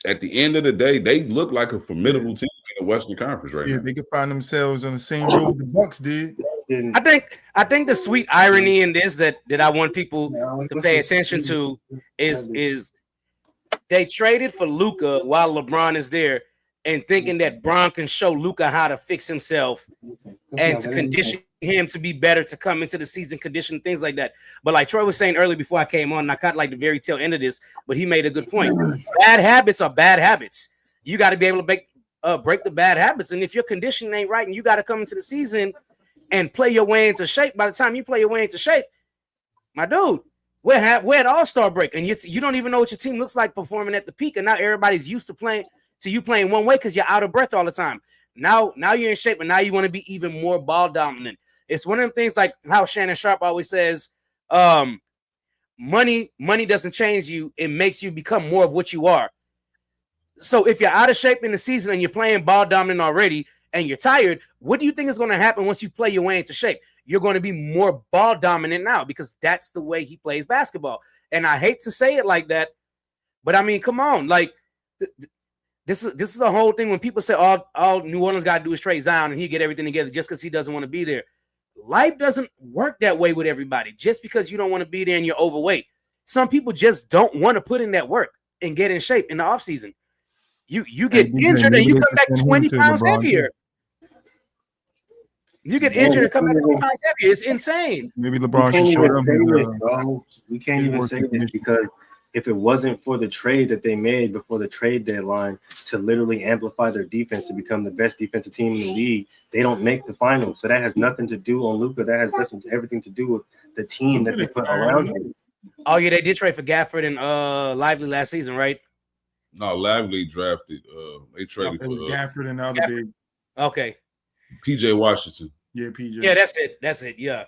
at the end of the day, they look like a formidable team in the Western Conference right now. They could find themselves on the same road the Bucks did. I think the sweet irony in this that I want people to pay attention to is they traded for Luka while LeBron is there and thinking that Bron can show Luka how to fix himself and to condition him to be better to come into the season condition, things like that. But like Troy was saying earlier before I came on, and I caught like the very tail end of this, but he made a good point. Bad habits are bad habits. You got to be able to break the bad habits. And if your condition ain't right and you got to come into the season and play your way into shape, by the time you play your way into shape, my dude, we're at All-Star break, and you don't even know what your team looks like performing at the peak, and now everybody's used to you playing one way because you're out of breath all the time. Now you're in shape, and now you want to be even more ball dominant. It's one of them things like how Shannon Sharp always says, money doesn't change you. It makes you become more of what you are. So if you're out of shape in the season and you're playing ball dominant already and you're tired, what do you think is going to happen once you play your way into shape? You're going to be more ball dominant now because that's the way he plays basketball. And I hate to say it like that, but I mean, come on. Like, this is a whole thing when people say all New Orleans got to do is trade Zion and he get everything together just because he doesn't want to be there. Life doesn't work that way with everybody. Just because you don't want to be there and you're overweight. Some people just don't want to put in that work and get in shape in the offseason. You get injured and you come back 20 pounds heavier. You get injured and come back 20 pounds heavier. It's insane. Maybe LeBron should show them. We can't even say this because if it wasn't for the trade that they made before the trade deadline to literally amplify their defense to become the best defensive team in the league, they don't make the finals. So that has nothing to do on Luka. That has everything to do with the team that they put around him. Oh yeah, they did trade for Gafford and Lively last season, right? No, Lively drafted. They traded for Gafford and the other big. Okay. PJ Washington. Yeah, PJ. Yeah, that's it. That's it. Yeah.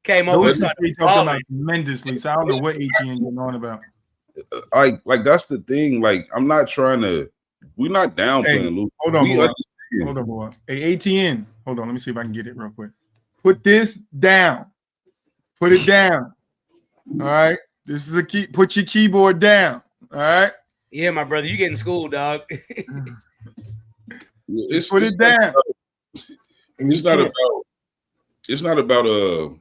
Came over and Those started three talked balling. about tremendously. So I don't know what ATN getting on about. Like that's the thing. Like I'm not trying to. We're not downplaying Luka. Hold on, We boy. understand. Hold on, boy. Hey, ATN. Hold on. Let me see if I can get it real quick. Put this down. Put it down. All right. This is a key. Put your keyboard down. All right. Yeah, my brother, you getting school, dog. Put it down. It's not about. It's not about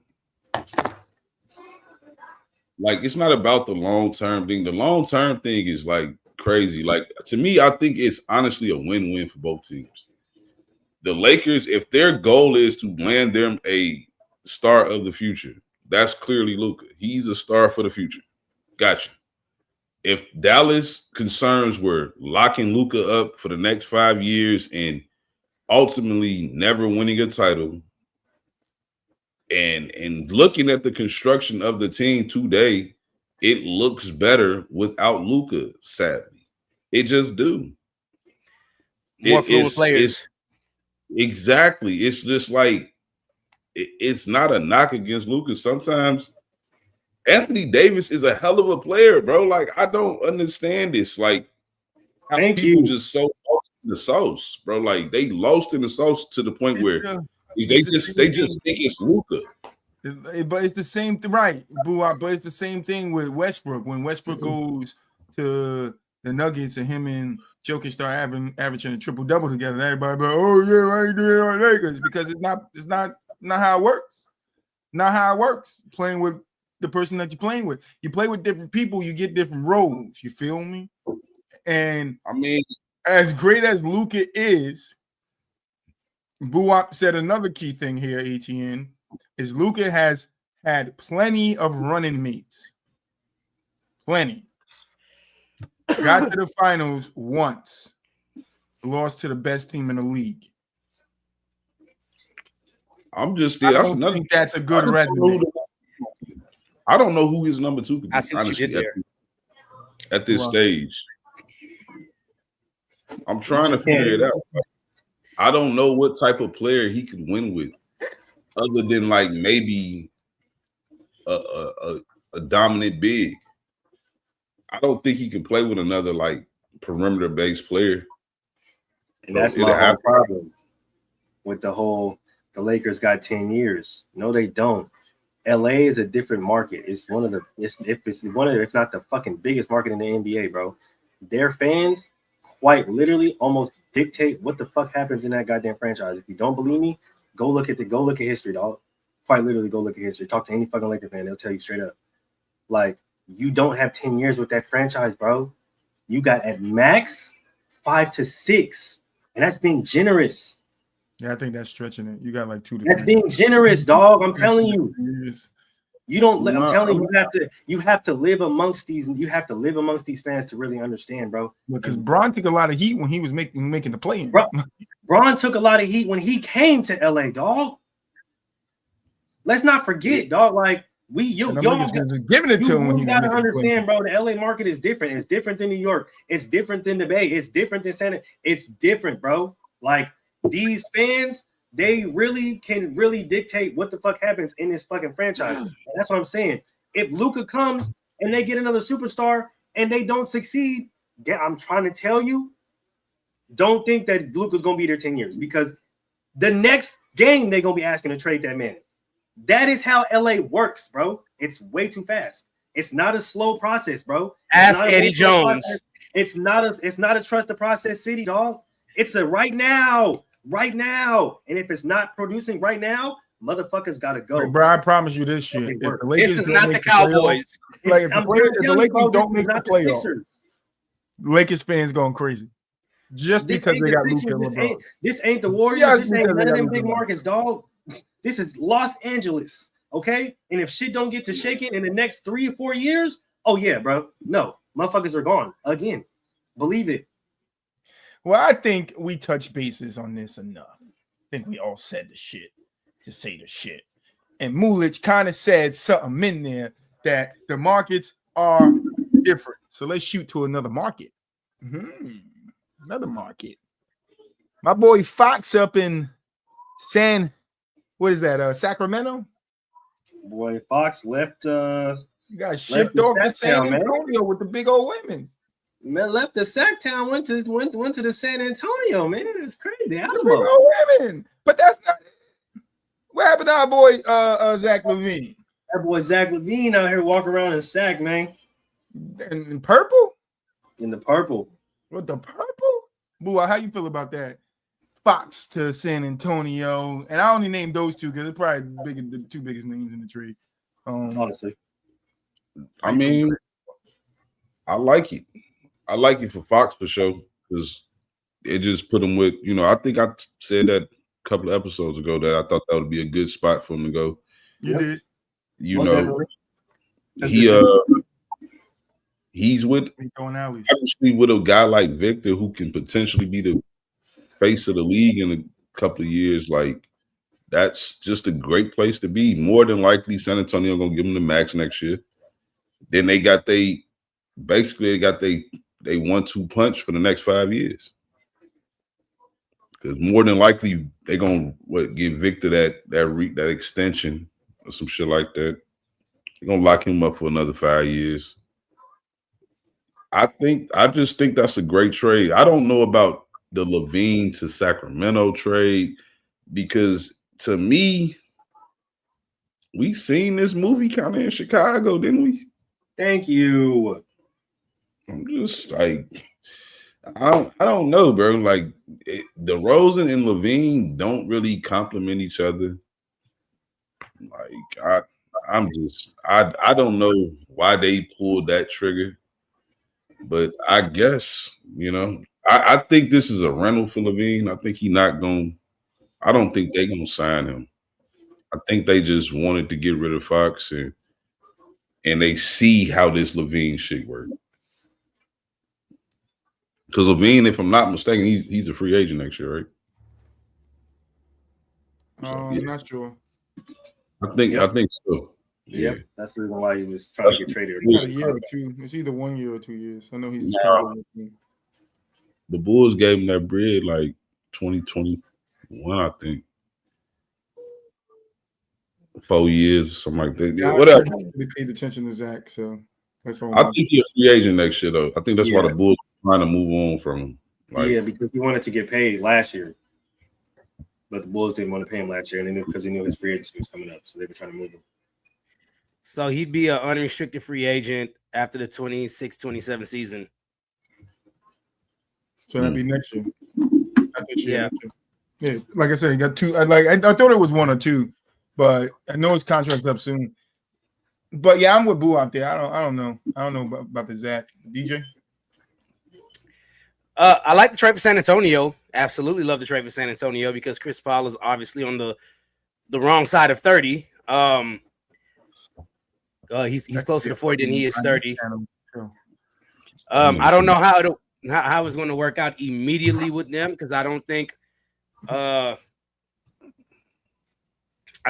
like it's not about the long term thing. The long term thing is like crazy. Like to me, I think it's honestly a win-win for both teams. The Lakers, if their goal is to land them a star of the future, that's clearly Luka. He's a star for the future. Gotcha. If Dallas concerns were locking Luka up for the next 5 years and ultimately never winning a title, and looking at the construction of the team today, it looks better without Luka, sadly. It just do. More fluid players. Exactly. It's just like it's not a knock against Luka. Sometimes Anthony Davis is a hell of a player, bro. Like, I don't understand this. Like, how people just so lost in the sauce, bro. Like, they lost in the sauce to the point where they just think it's Luka. But it's the same thing, right? But it's the same thing with Westbrook. When Westbrook goes to the Nuggets and him and Jokic start averaging a triple double together, everybody like, oh yeah, why you doing it on Lakers? Because it's not how it works. Not how it works. Playing with the person that you're playing with. You play with different people, you get different roles. You feel me? And I mean, as great as Luka is, Buwap said another key thing here, ATN, is Luka has had plenty of running mates. Plenty. Got to the finals once. Lost to the best team in the league. I'm just I don't think that's a good resume. I don't know who his number two could be, I see what you did there. At this stage. I'm trying to figure it out. I don't know what type of player he could win with, other than like maybe a dominant big. I don't think he can play with another like perimeter based player. And that's my whole problem with the Lakers got 10 years. No, they don't. LA is a different market. It's one of the if not the fucking biggest market in the NBA, bro. Their fans quite literally almost dictate what the fuck happens in that goddamn franchise. If you don't believe me, go look at history, dog. Quite literally go look at history. Talk to any fucking Laker fan, they'll tell you straight up. Like, you don't have 10 years with that franchise, bro. You got at max 5 to 6, and that's being generous. Yeah, I think that's stretching it. You got like 2 to 3. That's being generous, dog. I'm telling you. You don't. I'm telling you, you have to live amongst these. You have to live amongst these fans to really understand, bro. Because Bron took a lot of heat when he was making the play. Bron took a lot of heat when he came to LA, dog. Let's not forget, dog. Like y'all giving it to him. You gotta understand, bro. The LA market is different. It's different than New York. It's different than the Bay. It's different than Santa. It's different, bro. Like these fans. They really can dictate what the fuck happens in this fucking franchise. And that's what I'm saying. If Luka comes and they get another superstar and they don't succeed, I'm trying to tell you, don't think that Luka's going to be there 10 years because the next game they're going to be asking to trade that man. That is how LA works, bro. It's way too fast. It's not a slow process, bro. Ask Eddie Jones. It's not a trust the process city, dog. It's a right now. Right now, and if it's not producing right now, motherfuckers gotta go. Hey, bro, I promise you this shit. This is not the Cowboys. Like if the Lakers don't make the playoffs, Lakers fans going crazy just because they got Luka and LeBron. This ain't the Warriors. This ain't none of them big markets, dog. This is Los Angeles, okay? And if shit don't get to shaking in the next 3 or 4 years, oh yeah, bro. No, motherfuckers are gone again. Believe it. Well, I think we touched bases on this enough. I think we all said the shit to say the shit. And Mulich kind of said something in there that the markets are different. So let's shoot to another market. Another market. My boy Fox up in What is that? Sacramento? Boy, Fox left. You got shipped off to San Antonio with the big old women. Man, left the sack town, went to the San Antonio, man. It's crazy. Big old women. But that's not it. What happened to our boy Zach LaVine? That boy Zach LaVine out here walking around in sack, man. In purple? In the purple. What, the purple? Boo, how you feel about that? Fox to San Antonio. And I only named those two because it's probably the two biggest names in the trade. Honestly. I mean, I like it. I like it for Fox for sure because it just put him with, I think I said that a couple of episodes ago that I thought that would be a good spot for him to go. You did. He's with obviously with a guy like Victor who can potentially be the face of the league in a couple of years. Like, that's just a great place to be. More than likely, San Antonio gonna give him the max next year. Then they got they 1-2 punch for the next 5 years. Because more than likely they're gonna give Victor that extension or some shit like that. They're gonna lock him up for another 5 years. I just think that's a great trade. I don't know about the LaVine to Sacramento trade because to me, we seen this movie kind of in Chicago, didn't we? Thank you. I'm just like, I don't know, bro. Like, DeRozan and LaVine don't really complement each other. Like, I don't know why they pulled that trigger, but I guess I think this is a rental for LaVine. I think I don't think they're gonna sign him. I think they just wanted to get rid of Fox and they see how this LaVine shit works. Because LaVine, if I'm not mistaken, he's a free agent next year, right? I'm not sure. I think so. Yeah, that's the reason why he was trying to get traded. A year or two. It's either 1 year or 2 years. I know he's the Bulls gave him that bread like 2021, I think. 4 years, something like that. Yeah, whatever. They paid attention to Zach, so that's all. I think he's a free agent next year, though. I think that's why the Bulls are trying to move on from him. Because he wanted to get paid last year, but the Bulls didn't want to pay him last year, and because he knew his free agency was coming up, so they were trying to move him. So he'd be an unrestricted free agent after the 26-27 season. So that'd be next year. Yeah. Like I said, he got two. I thought it was 1 or 2, but I know his contract's up soon. But yeah, I'm with Boo out there. I don't know. I don't know about the Zach. DJ. I like the trade for San Antonio. Absolutely love the trade for San Antonio because Chris Paul is obviously on the wrong side of 30. He's closer to 40 than he is 30. I don't know how it's going to work out immediately with them because I don't think I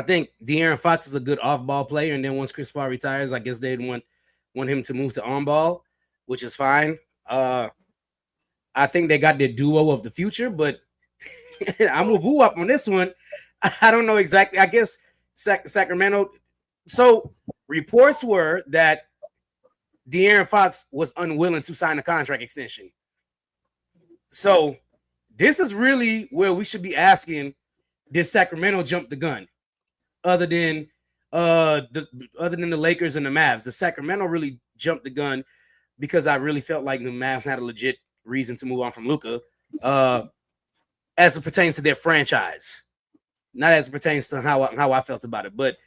think De'Aaron Fox is a good off-ball player, and then once Chris Paul retires, I guess they'd want him to move to on-ball, which is fine. I think they got their duo of the future, but I'm with Boo up on this one. I don't know exactly. I guess Sacramento. So reports were that De'Aaron Fox was unwilling to sign a contract extension. So this is really where we should be asking: did Sacramento jump the gun? Other than the Lakers and the Mavs, the Sacramento really jumped the gun because I really felt like the Mavs had a legit reason to move on from Luka, as it pertains to their franchise, not as it pertains to how I felt about it. But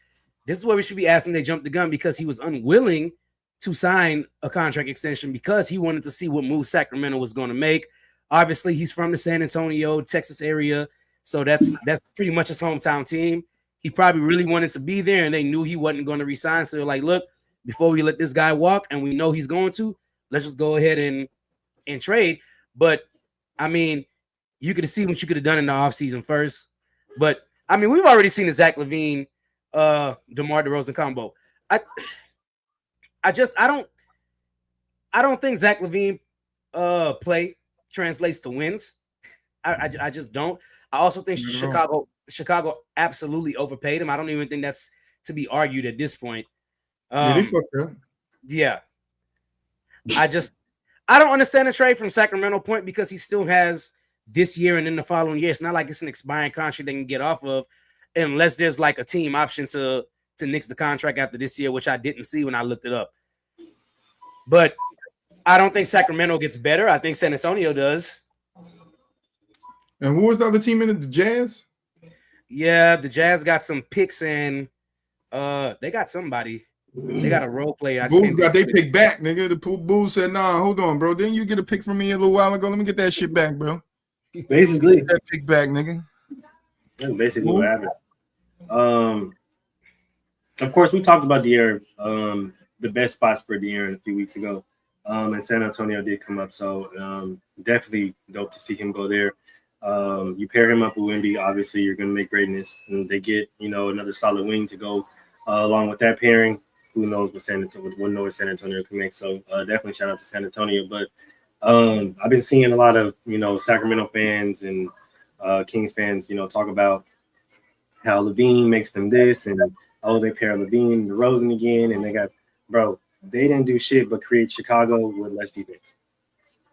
this is where we should be asking: they jumped the gun because he was unwilling to sign a contract extension because he wanted to see what move Sacramento was going to make. Obviously, he's from the San Antonio, Texas area, so that's pretty much his hometown team. He probably really wanted to be there, and they knew he wasn't going to resign. So they're like, look, before we let this guy walk, and we know he's going to, let's just go ahead and trade. But, I mean, you could have seen what you could have done in the offseason first. But, I mean, we've already seen the Zach LaVine, DeMar DeRozan combo. I don't think Zach LaVine play translates to wins. I just don't. I also think Not at all. Chicago absolutely overpaid him. I don't even think that's to be argued at this point. Yeah, they fucked up. Yeah. I don't understand the trade from Sacramento point because he still has this year and then the following year. It's not like it's an expiring contract they can get off of unless there's like a team option to nix the contract after this year, which I didn't see when I looked it up. But I don't think Sacramento gets better. I think San Antonio does. And who was the other team in it? The Jazz? Yeah, the Jazz got some picks and they got somebody. They got a role player. Bulls got their pick back, nigga. The Bulls said, nah, hold on, bro. Didn't you get a pick from me a little while ago? Let me get that shit back, bro. Basically, Get that pick back, nigga. that's basically what happened. Of course, we talked about De'Aaron, the best spots for De'Aaron a few weeks ago. And San Antonio did come up, so definitely dope to see him go there. You pair him up with Wemby, obviously you're going to make greatness, and they get another solid wing to go along with that pairing. Who knows what San Antonio can make? So definitely shout out to San Antonio. But I've been seeing a lot of Sacramento fans and Kings fans talk about how Levine makes them this, and they pair Levine and DeRozan again, and they didn't do shit but create Chicago with less defense.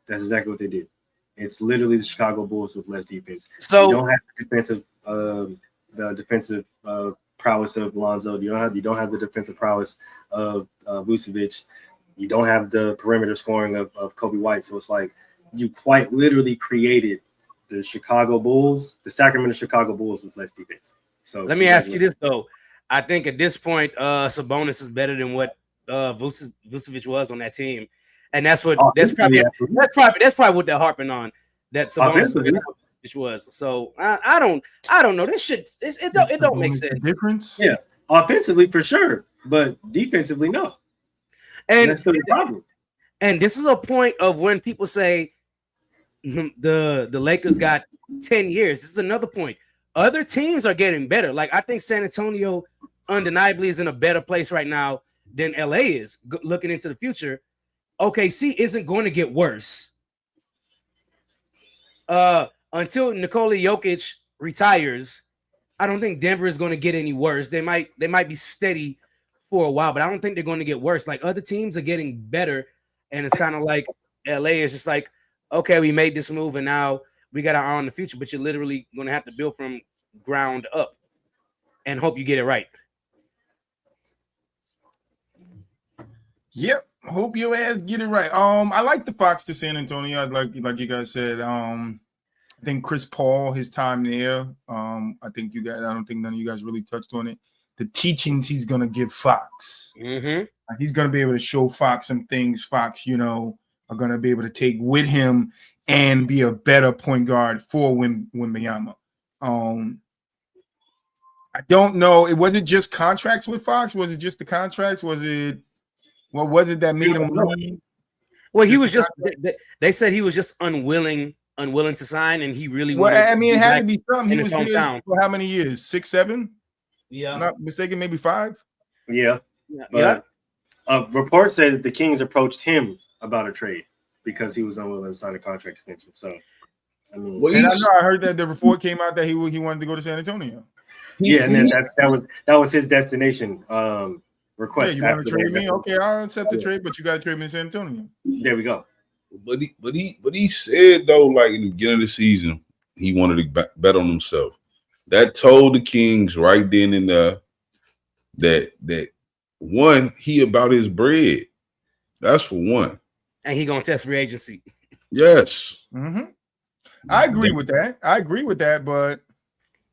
That's exactly what they did. It's literally the Chicago Bulls with less defense. So you don't have the defensive prowess of Lonzo. You don't have the defensive prowess of Vucevic. You don't have the perimeter scoring of Kobe White. So it's like you quite literally created the Sacramento Chicago Bulls with less defense. So let me ask you this though. I think at this point, Sabonis is better than what Vucevic was on that team, and that's probably what they're harping on. That Sabonis Vucevic was. So I don't know. This shit it don't make sense. Difference? Yeah, offensively for sure, but defensively no. And that's the problem. And this is a point of when people say the Lakers got 10 years. This is another point. Other teams are getting better. Like I think San Antonio undeniably is in a better place right now than LA is looking into the future. OKC isn't going to get worse. Until Nikola Jokic retires, I don't think Denver is going to get any worse. They might be steady for a while, but I don't think they're going to get worse. Like other teams are getting better, and it's kind of like LA is just like, okay, we made this move, and now we got our eye on the future. But you're literally going to have to build from ground up and hope you get it right. Yep. Hope your ass get it right. I like the Fox to San Antonio. Like you guys said. I think Chris Paul, his time there. I don't think none of you guys really touched on it. The teachings he's gonna give Fox. Mm-hmm. Like he's gonna be able to show Fox some things. Fox, are gonna be able to take with him and be a better point guard for Wembanyama. I don't know. It wasn't just contracts with Fox. Was it just the contracts? What was it that made him leave? Well, he was just. They said he was just unwilling to sign, and he really. Well, I mean, it had to be something. He was hometown for how many years? 6, 7? Yeah, I'm not mistaken, maybe 5. Yeah. But report said that the Kings approached him about a trade because he was unwilling to sign a contract extension. So, I mean, I heard that the report came out that he wanted to go to San Antonio. Yeah, and then that was his destination request. Yeah, you want to trade me? Okay, I'll accept the trade, but you got to trade me to San Antonio. There we go. But he said though, like in the beginning of the season, he wanted to bet on himself. That told the Kings right then and there that one, he about his bread. That's for one. And he gonna test free agency. Yes. Mm-hmm. I agree with that, but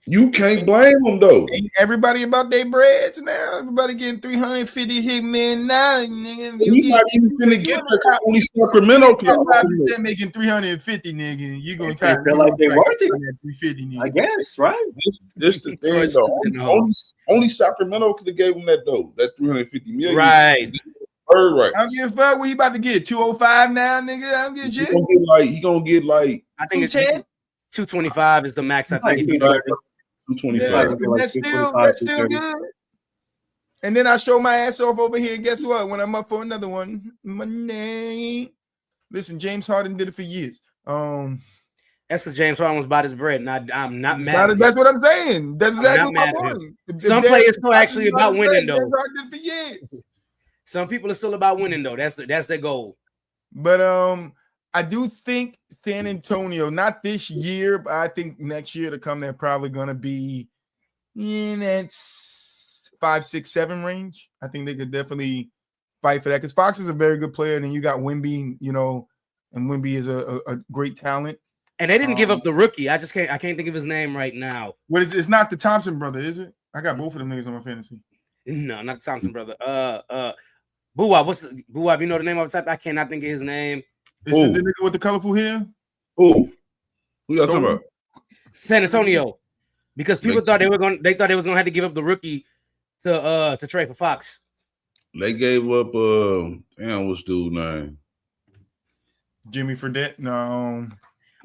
you can't blame him though. Ain't everybody about their breads now. Everybody getting 350 hitmen now. Nigga. He's not even finna get that only Sacramento. Instead making 350, nigga. You gonna feel like they worth it. 350, nigga. I guess, right? This the thing though. Only Sacramento could have gave him that though. That 350 million. Right. Right. I don't give a fuck what he about to get. 205 now, nigga. I don't give a shit. He gonna get like I think it's 225 is the max. I think if you 225. That's still good. And then I show my ass off over here. Guess what? When I'm up for another one, money. Listen, James Harden did it for years. And That's because James Harden was about his bread, and I'm not mad. At That's what I'm saying. That's exactly not my mad at point. Some players still actually about winning, though. James Harden did for years. Some people are still about winning, though. That's their goal. But I do think San Antonio, not this year, but I think next year to come, they're probably going to be in that 5, 6, 7 range. I think they could definitely fight for that because Fox is a very good player, and then you got Wemby, you know, and Wemby is a great talent. And they didn't give up the rookie. I can't think of his name right now. What is it? It's not the Thompson brother, is it? I got both of them niggas on my fantasy. No, not the Thompson brother. Boo-Wop. Boo-Wop? You know the name of the type? I cannot think of his name. Is it the nigga with the colorful hair? Who y'all talking about? San Antonio. Because people thought they was gonna have to give up the rookie to trade for Fox. They gave up what's dude's name? Jimmy Fredette? No.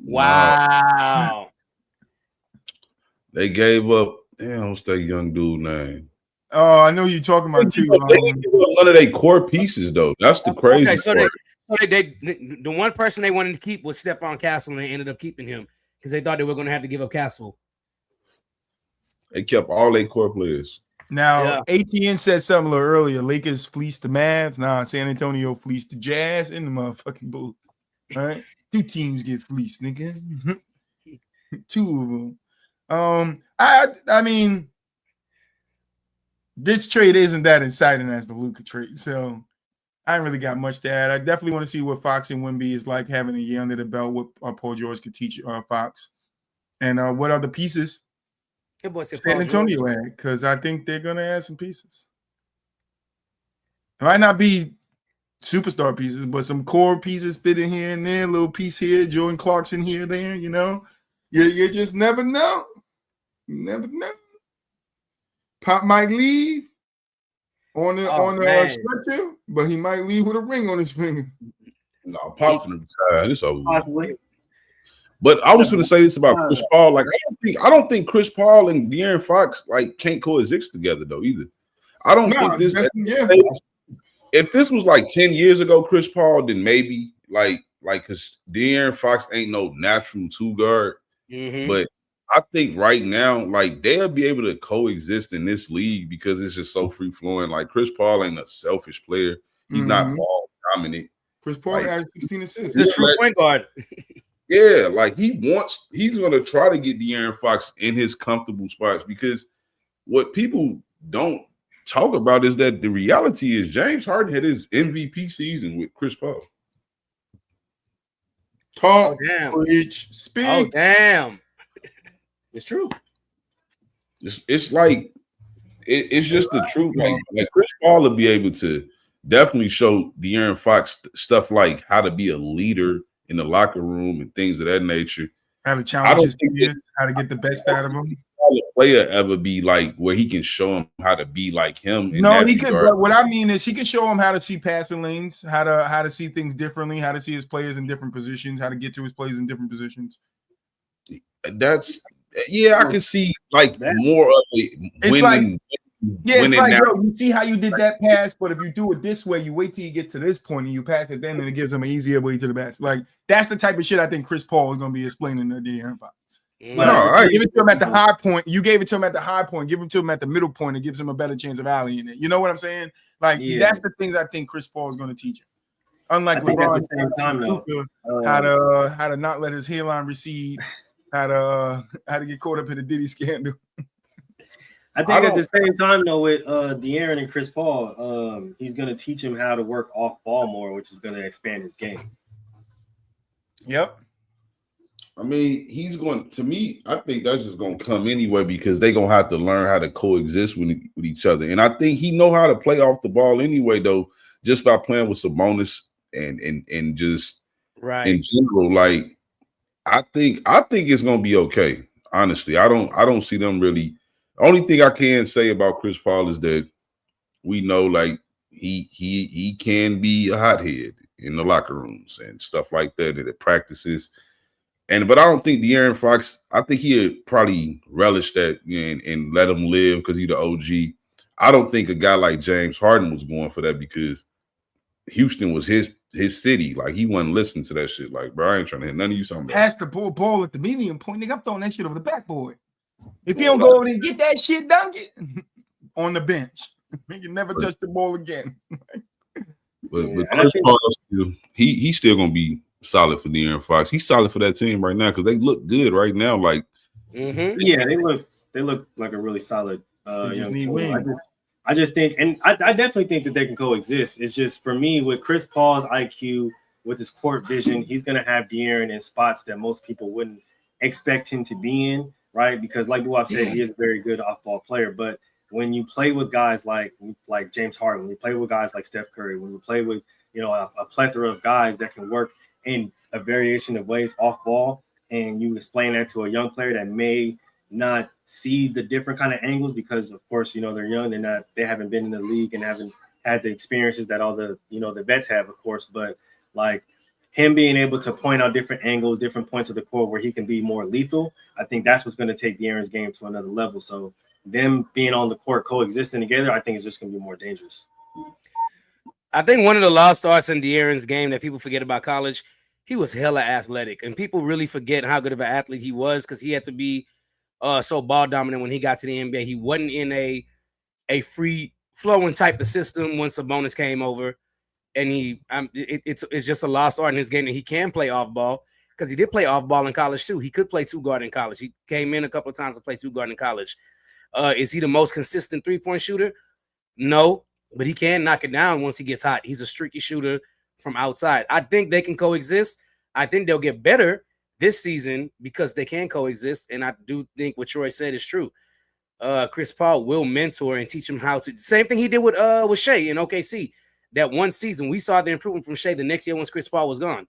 Wow. They gave up. What's that young dude name? Oh, I know you're talking about too. They didn't give up none of their core pieces though. That's the crazy part. They the one person they wanted to keep was Stephon Castle, and they ended up keeping him because they thought they were going to have to give up Castle. They kept all their core players. Now, ATN said something a little earlier. Lakers fleeced the Mavs. Nah, San Antonio fleeced the Jazz in the motherfucking bull. All right, 2 teams get fleeced, nigga. 2 of them. I mean, this trade isn't that exciting as the Luka trade, so I ain't really got much to add. I definitely want to see what Fox and Wemby is like having a year under the belt. What Paul George could teach Fox, and what other pieces San Antonio had, because I think they're gonna add some pieces. It might not be superstar pieces, but some core pieces fit in here and there, a little piece here, Jordan Clarkson here, there, you know. You just never know. You never know. Pop might leave on the stretcher, but he might leave with a ring on his finger. No, Pop's gonna retire. It's over. Possibly. But I was going to say this about Chris Paul. Like, I don't think Chris Paul and De'Aaron Fox can't coexist together though either. I don't think this. If this was like 10 years ago, Chris Paul, then maybe like because De'Aaron Fox ain't no natural 2 guard. Mm-hmm. But I think right now, like they'll be able to coexist in this league because it's just so free flowing. Like Chris Paul ain't a selfish player. He's not ball dominant. Chris Paul has 16 assists. He's a true point guard. Yeah, like he's gonna try to get De'Aaron Fox in his comfortable spots because what people don't talk about is that the reality is James Harden had his MVP season with Chris Paul. Talk, preach, speak. Oh damn, it's true. It's like it's just the truth. Like Chris Paul will be able to definitely show De'Aaron Fox stuff like how to be a leader in the locker room and things of that nature. How to challenge his peers, how to get the best out of him. A player ever be like where he can show him how to be like him? No, he could. But what I mean is he can show him how to see passing lanes, how to see things differently, how to see his players in different positions, how to get to his players in different positions. I can see like more of it. It's like yo, you see how you did that pass, but if you do it this way, you wait till you get to this point and you pass it then, and it gives him an easier way to the basket. Like that's the type of shit I think Chris Paul is going to be explaining to De'Aaron Fox. Give it to him at the high point. You gave it to him at the high point. Give it to him at the middle point. It gives him a better chance of alleying it. You know what I'm saying? Like that's the things I think Chris Paul is going to teach him. Unlike LeBron, how to not let his hairline recede, how to get caught up in the Diddy scandal. I think at the same time, though, with De'Aaron and Chris Paul, he's going to teach him how to work off ball more, which is going to expand his game. Yep. I mean, he's going to me. I think that's just going to come anyway because they're going to have to learn how to coexist with each other. And I think he know how to play off the ball anyway, though, just by playing with Sabonis and just in general. Like, I think it's going to be okay. Honestly, I don't see them really. Only thing I can say about Chris Paul is that we know like he can be a hothead in the locker rooms and stuff like that at practices. But I don't think De'Aaron Fox, I think he'd probably relish that and let him live because he's the OG. I don't think a guy like James Harden was going for that because Houston was his his city. Like he wasn't listening to that shit. Like, bro, I ain't trying to hit none of you something. Pass the ball at the medium point, nigga. I'm throwing that shit over the backboard. If you don't go over there and get that shit done, get on the bench. You never touch the ball again. But Chris Paul, he's still gonna be solid for De'Aaron Fox. He's solid for that team right now because they look good right now. Like, yeah, they look like a really solid. They just need team. wings. I just think, and I definitely think that they can coexist. It's just for me with Chris Paul's IQ, with his court vision, he's gonna have De'Aaron in spots that most people wouldn't expect him to be in, right? Because like Buwab said, he is a very good off-ball player, but when you play with guys like James Harden, when you play with guys like Steph Curry, when you play with a plethora of guys that can work in a variation of ways off ball, and you explain that to a young player that may not see the different kind of angles because, of course, they're young, they haven't been in the league and haven't had the experiences that all the the vets have, of course. But like him being able to point out different angles, different points of the court where he can be more lethal, I think that's what's going to take De'Aaron's game to another level. So them being on the court coexisting together, I think it's just going to be more dangerous. I think one of the lost arts in De'Aaron's game that people forget about college, he was hella athletic, and people really forget how good of an athlete he was because he had to be so ball dominant when he got to the NBA. He wasn't in a free flowing type of system when Sabonis came over, and it's just a lost art in his game that he can play off ball because he did play off ball in college too. He could play two guard in college. He came in a couple of times to play two guard in college. Is he the most consistent 3-point shooter? No, but he can knock it down once he gets hot. He's a streaky shooter from outside. I think they can coexist. I think they'll get better this season because they can coexist. And I do think what Troy said is true. Chris Paul will mentor and teach him how to. Same thing he did with Shea in OKC. That one season, we saw the improvement from Shea the next year once Chris Paul was gone.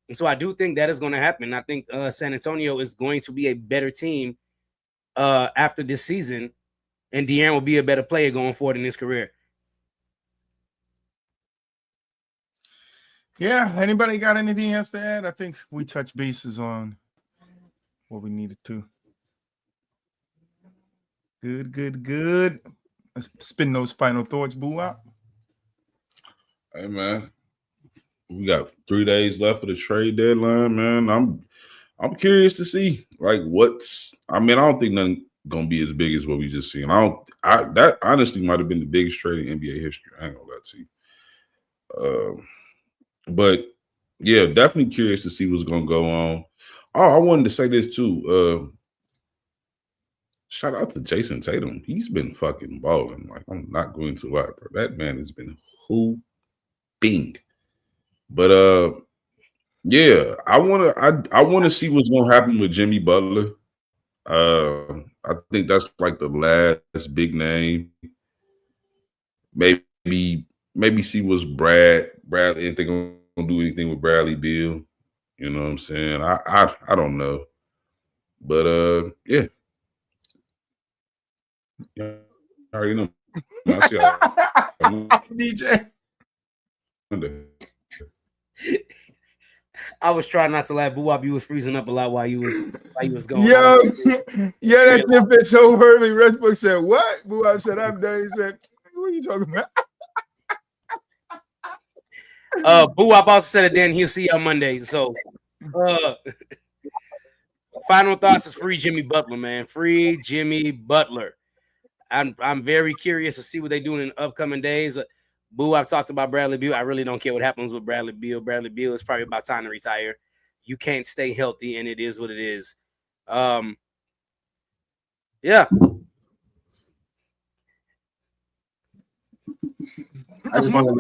And so I do think that is going to happen. I think San Antonio is going to be a better team after this season, and De'Aaron will be a better player going forward in his career. Yeah. Anybody got anything else to add? I think we touched bases on what we needed to. Good. Let's spin those final thoughts, Boo out. Hey man, we got 3 days left of the trade deadline, man. I'm curious to see like I don't think nothing gonna be as big as what we just seen. That honestly might have been the biggest trade in NBA history. I ain't gonna lie to you. But yeah, definitely curious to see what's gonna go on. Oh, I wanted to say this too. Shout out to Jason Tatum. He's been fucking balling. Like, I'm not going to lie, bro. That man has been hooping. But yeah, I wanna see what's gonna happen with Jimmy Butler. I think that's like the last big name. Maybe see what's Bradley, if they're gonna do anything with Bradley Beal. You know what I'm saying? I don't know. But yeah. Yeah, I already know. I see DJ. I was trying not to laugh. Boo-Wop, you was freezing up a lot while you was going. Yo, yeah, that shit fit so early. Westbrook said, "What?" Boo-Wop said, "I'm done." He said, "What are you talking about?" Boo-Wop also said it then. He'll see you on Monday. So, final thoughts is free Jimmy Butler, man. Free Jimmy Butler. I'm very curious to see what they do in the upcoming days. Boo, I've talked about Bradley Beal. I really don't care what happens with Bradley Beal. Bradley Beal is probably about time to retire. You can't stay healthy, and it is what it is. Yeah. I just want to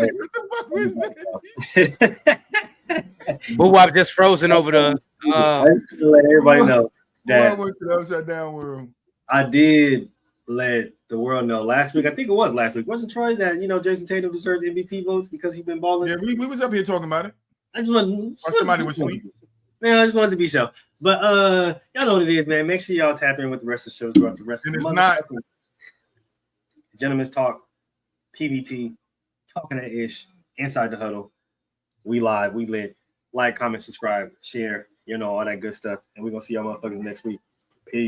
Boo, I've just frozen over the. I just let everybody know that I went to the upside down world. I did let the world know last week. I think it was last week. Wasn't Troy that Jason Tatum deserves MVP votes because he's been balling? Yeah, we was up here talking about it. I just wanted. Somebody was asleep. Man, I just wanted to be sure. But y'all know what it is, man. Make sure y'all tap in with the rest of the shows throughout the rest of the month. Not Gentlemen's Talk, PBT, Talking that Ish, Inside the Huddle. We live, we lit. Like, comment, subscribe, share, all that good stuff. And we're gonna see y'all motherfuckers next week.